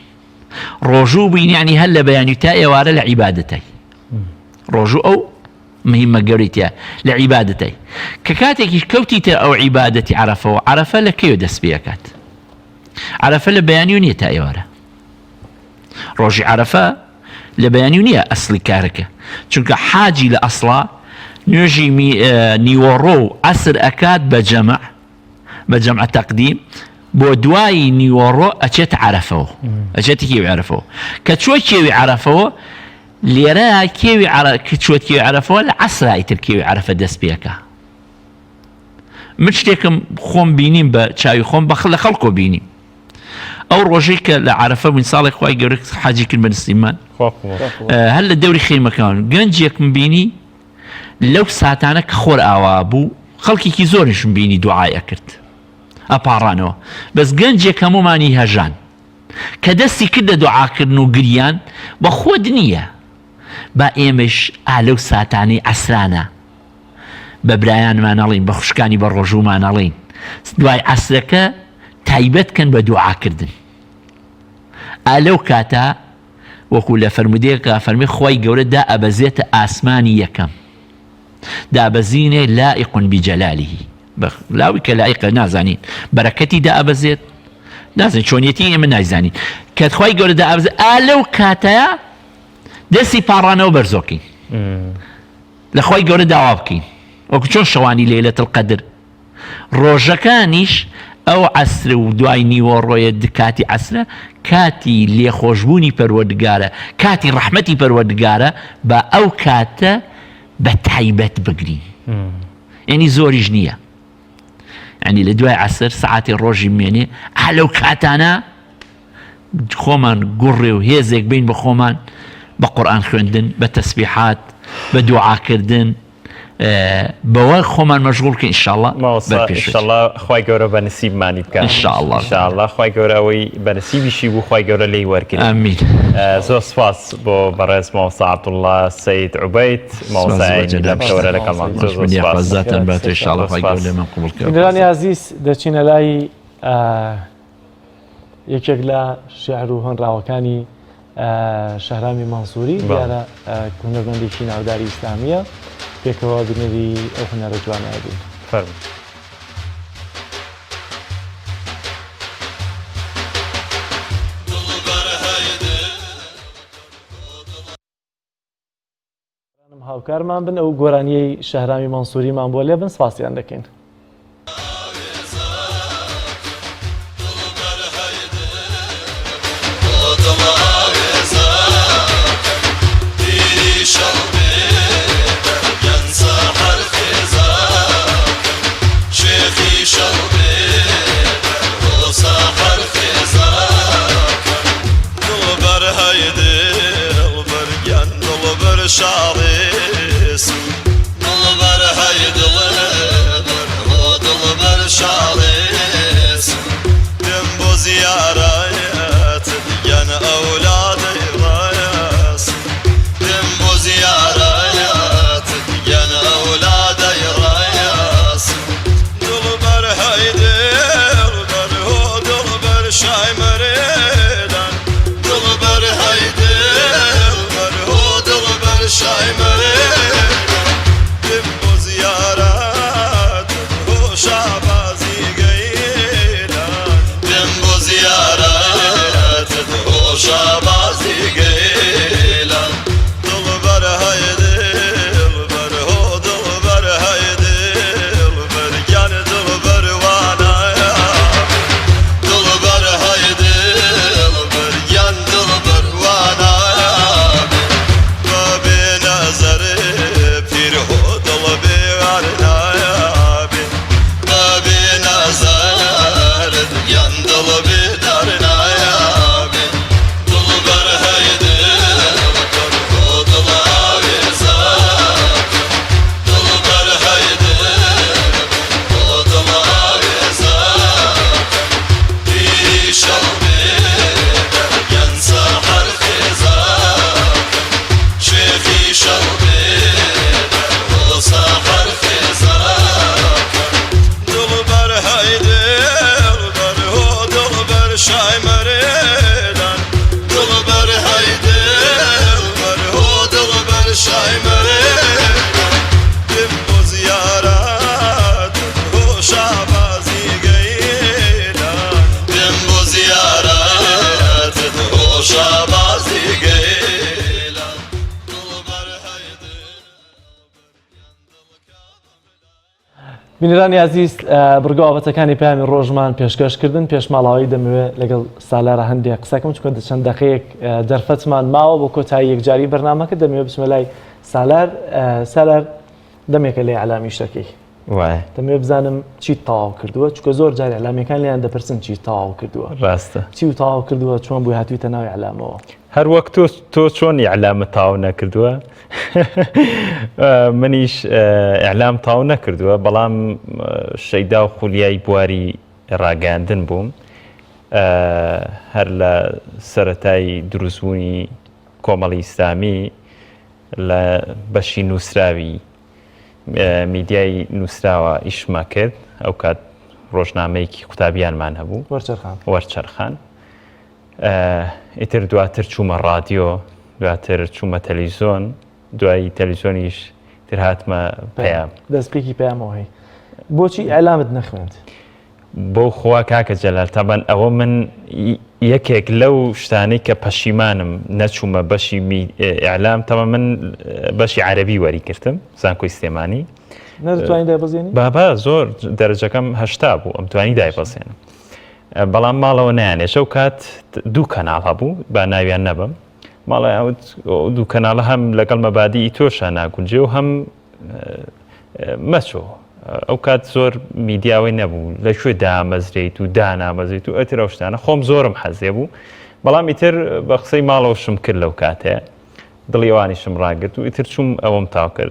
ڕۆژوو بووین یعنی هەر لە بەیانی تا ئێوارە لە عیبادەتای ڕۆژوو ئەو مهمە گەورەیتە لە عیبادەتای کە کاتێکی کەوتی تر ئەو عیبادەتی عەرەفەوە عەرەفە لە کەوێ دەست پێکات عەرەفە لە بەیانی نییە تا ئێوارە ڕۆژی عەرەفە لە بەیانی نییە ئەسڵی کارەکە چونکە حاجی لە ئەسڵا نوێژی نیوەڕۆ و عەسر ئەکات بە جەمع تەقدیم بۆ دوای نیوەڕۆ ئەچێت عەرەفەوە ئەچێتی کێوی عەرەفەوە کە چوە کێوی عەرەفەوە لێرە چوەت کێوی عەرەفەوە لە عەسرا ئیتر کێوی عەرەفە دەست پێکە من شتێکم خۆم بینیم بە چاوی خۆم لە خەڵکۆ بینیم ئەو ڕۆژەی کە لە عەرەفە بووین ساڵێک خوای گەورە حاجی کرد بە نسیمان هەر لە دەوری خێمەکان گەنجێکم بینی لەو ساتانە کە خۆر ئاوا بوو خەڵکێکی زۆریشم بینی دوعای ئەکرد ئەپاڕانەوە بەس گەنجێک هەمومانی هەژان کە دەستی کردە دوعاکردن و گریان بە خۆت نییە با ئێمەش ئالەو ساتانەی عەسرانە بە برایانمان ئەڵێن بە خوشکانی بە ڕۆژوومان ئەڵێن دوای عەسرەکە تایبەتکەن بە دوعاکردن ئالەو کاتە وەکو لە فەرمودەیەکە فەرمی خوای گەورە دا ئەبەزێتە ئاسمانی یەکەم دابەزینێ لائق بجەلالیه لاوی کە لائقە نازانین بەرەکەتی دا ئەبەزێت نازانین چۆنیەتی ئێمە نایزانین کە خوای گەورە دا ئەبەزێت ئالەو کاتەیە دەستی پاڕانەوە بەرزۆکەین لە خوای گەورە داوا بکەین وەکو چۆن شەوانی لەیلەتل قەدر ڕۆژەکانیش ئەو عەسر و دوای نیوەڕۆیە کاتی عەسرە کاتی لێخۆشبوونی پەروەردگارە کاتی ڕەحمەتی پەروەردگارە بە ئەو کاتە بە تایبەت بگرین یعنی زۆریش نییە یعنی لە دوای عەسر سەعاتی ڕۆژی مێنێ لەو کاتانە خۆمان گوڕێ و هێزێک بین بە خۆمان بە قورئان خوێندن بە تەسبیحات بە دوعاکردن بەوە خۆمان مەشغوڵ کە ئینشاءڵڵا ئینشاءڵڵا خوای گەورە بە نسیبمانی بکات ئینشاءڵڵا خوای گەورە ئەوەی بە نسیبیشی بوو خوای گەورە لێی وەرگرت ئامین زۆر سپاس بۆ بەڕێز مامۆستا عەبدوڵڵا سەید عوبەید مامۆستایانی لەم شەوەرە لەگەڵمان بینەرانی عەزیز دەچینە لای یەکێک لە شێعر و هۆنراوەکانی شەهرامی مانسووری دیارە هونەرمەندێکی ناوداری ئیسلامیە پێکەوە بنێری ئەو هونەرە جوانە بوو فەرموو هاوکارمان بن ئەو گۆرانیەی شەهرامی مانسووریمان بۆ لێ بن سپاسیان دەکەین شای مردان دل بر های دل بر هو دل بر شای مردان بیم بو زیارت هو شعبازی گیلان بیم بو زیارت هو شعبازی گیلان دل بر های دل بر هو دل بر های دل بر گل دل بر وانا دل بر های دل بر گل دل بر وانا باب نظر پیر هو دل بیارنا باب نظر گل دل بیارنا دل بر های دل بر هو دل آویزان دل بر های دل هو دل آویزان پیشم بیدر گن سحر خیزان شیخی شم بیدر هو سحر خیزان دل بر های دل بر هو دل بر شای مردان دل بر های دل بر هو دل بر شای مردان بیم بو زیارت هو شعبازی گیلان بیم بو زیارت هو شعبازی گیلان دل بر های بینەرانی عزیز بڕگە ئاوەتەکانی پامی ڕۆژمان پێشکەشکردن پێش ماڵاوی دەمەوێت لەگەڵ سالارە هەندێک قسەکەم چکە چەند دقەیەک دەرفەتمان ماوە بۆ کۆتایی یەکجاری بەرنامەکە دەمەوێت بچمە لای سالار دەمێکە لێ علامی شتەکەی دەمەوێت بزانم چیت تەواو کردووە چکە زۆر جاری علامیەکان لیان دەپرسن چی تەواو کردووە ڕاستە چی و تەواو کردووە چۆن بووی هاتوویتە ناوی عەلامەوە هەر وەک تۆ چۆن ئیعلامە تاو نەکردووە منیش ئیعلام تاو نەکردووە بەڵام شەیدا و خولیای بواری ڕاگەاندن بووم هەر لە سەرەتای دروستبوونی کۆمەڵی ئیسلامی لە بەشی نووسراوی میدیای نووسراوە ئیشما کرد ئەو کات ڕۆژنامەیەکی قوتابیانمان هەبوو وەرچەرخان ئیتر دواتر چوومە ڕادیۆ دواتر چوومە تەلەڤیزۆن دوای تەلەڤیزۆنیش تر هاتمە پەیام دەستپێکی پەیامەوە هەی بۆچی ئەعلامت نەخوێند بۆ خوا کاکە جەلال تەبەن ئەوە من یەکێک لەو شتانەی کە پەشیمانم نەچوومە بەشی ئیعلام تەمە من بەشی عەرەبی وەریگرتم زانکۆی سلێمانی نەدەتوانی دایبەزێنی بابا زۆر دەرەجەکەم 80 بوو ئەمتوانی دایبەزێنم بەڵام ماڵەوە نایانێ شەو کات دوو کەناڵ هەبوو با ناویان نەبم ماڵی دوو کەناڵە هەم لەگەڵ مەبادی تۆشە ناگونجێ و هەم مەچۆ ئەو کات زۆر میدیاوی نەبوو لەکوێ دامەزرێت و دانامەزێت و ئەتر ئەو شتانە خۆم زۆرم حەزێ بوو بەڵام ئیتر بە قسەی ماڵەوەشم کرد لەو کاتەیە دڵیوانیشم ڕاگرت و ئیتر چوم ئەوەم تاو کرد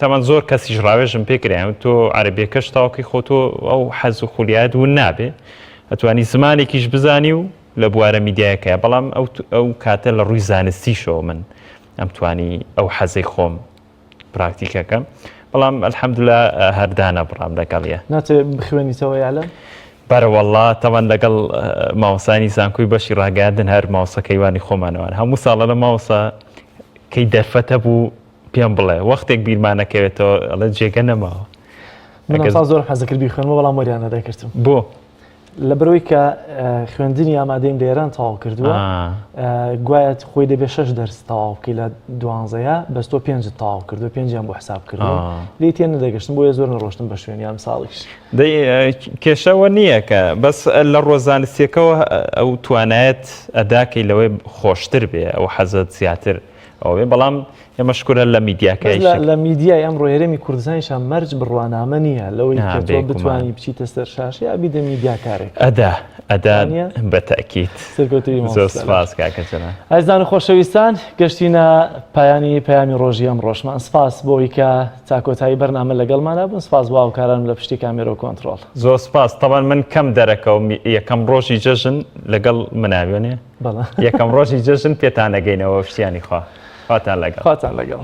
تەمان زۆر کەسیش ڕاوێژم پێکرایان تۆ عەرەبیەکەش تاوکەی خۆتۆ ئەو حەز و خولیایەت ون نابێ ئەتوانی زمانێکیش بزانی و لە بوارە میدیایەکەیە بەڵام ئەو کاتە لە ڕووی زانستیشەوە من ئەمتوانی ئەو حەزەی خۆم پراکتیکەکەم بەڵام ئەلحەمدوللا هەردانە بڕام لەگەڵیە ناتوێت بخوێنیتەوە یاعلەم بەرەوەڵڵا تەوان لەگەڵ ماوەسانی زانکۆی بەشی ڕاگەاندن هەر ماوەسەکەیوانی خۆمانەوەن هەموو ساڵە لە ماوەسە کەی دەرفەتە بوو پێم بڵێ وەختێک بیرمانەکەوێتەوە ئەڵە جێگە نەماوە من زۆر حەزەکرد بیخوێنمەوە بەڵام وەریان نەداکردم بۆ لە بەرەوەی کە خوێندنی ئامادەیم لە ئێران تەواو کردووە گوایەت خۆی دەبێت 6 دەرس تەواو بکەی لە 12ەیە بەس تۆ 5 تەواو کردو 5یان بۆ حساب کردەوە لێ تێن نەدەگەشتم بۆیە زۆر نەڕۆشتم بە شوێنی ئەم ساڵیش کێشەوە نییە کە بەس لە ڕۆزانستیەکەەوە ئەو توانایەت ئەداکەی لەوەی خۆشتر بێ ئەو حەزت زیاتر ئەوێ بەڵام ئێمەشکورە لە میدیاکەی لە میدیای ئەم ڕۆیێرەمی کوردستانیشان مەرج بڕوانامە نییە لەوەی تۆ بتوانی بچیتە سەر شاشی یا بیدە میدیاکارێک ئەدا بە تەکیید زۆر سپاس کاکە جەلال ئازیزان و خۆشەویستان گەشتینە پایانی پەیامی ڕۆژی ئەم ڕۆژمان سپاس بۆی کە تاکۆتایی بەرنامە لەگەڵمانە بوون سپاس بۆ هاوکارانم لە پشتی کامێرە و کۆنتڕۆڵ زۆر سپاس تەبەن من کەم دەرەکەم یەکەم ڕۆژی جەژن لەگەڵ مناوێنێ یەکەم ڕۆژی جەژن پێتان نەگەینەوە شتیانی خوا خواتان لەگەڵ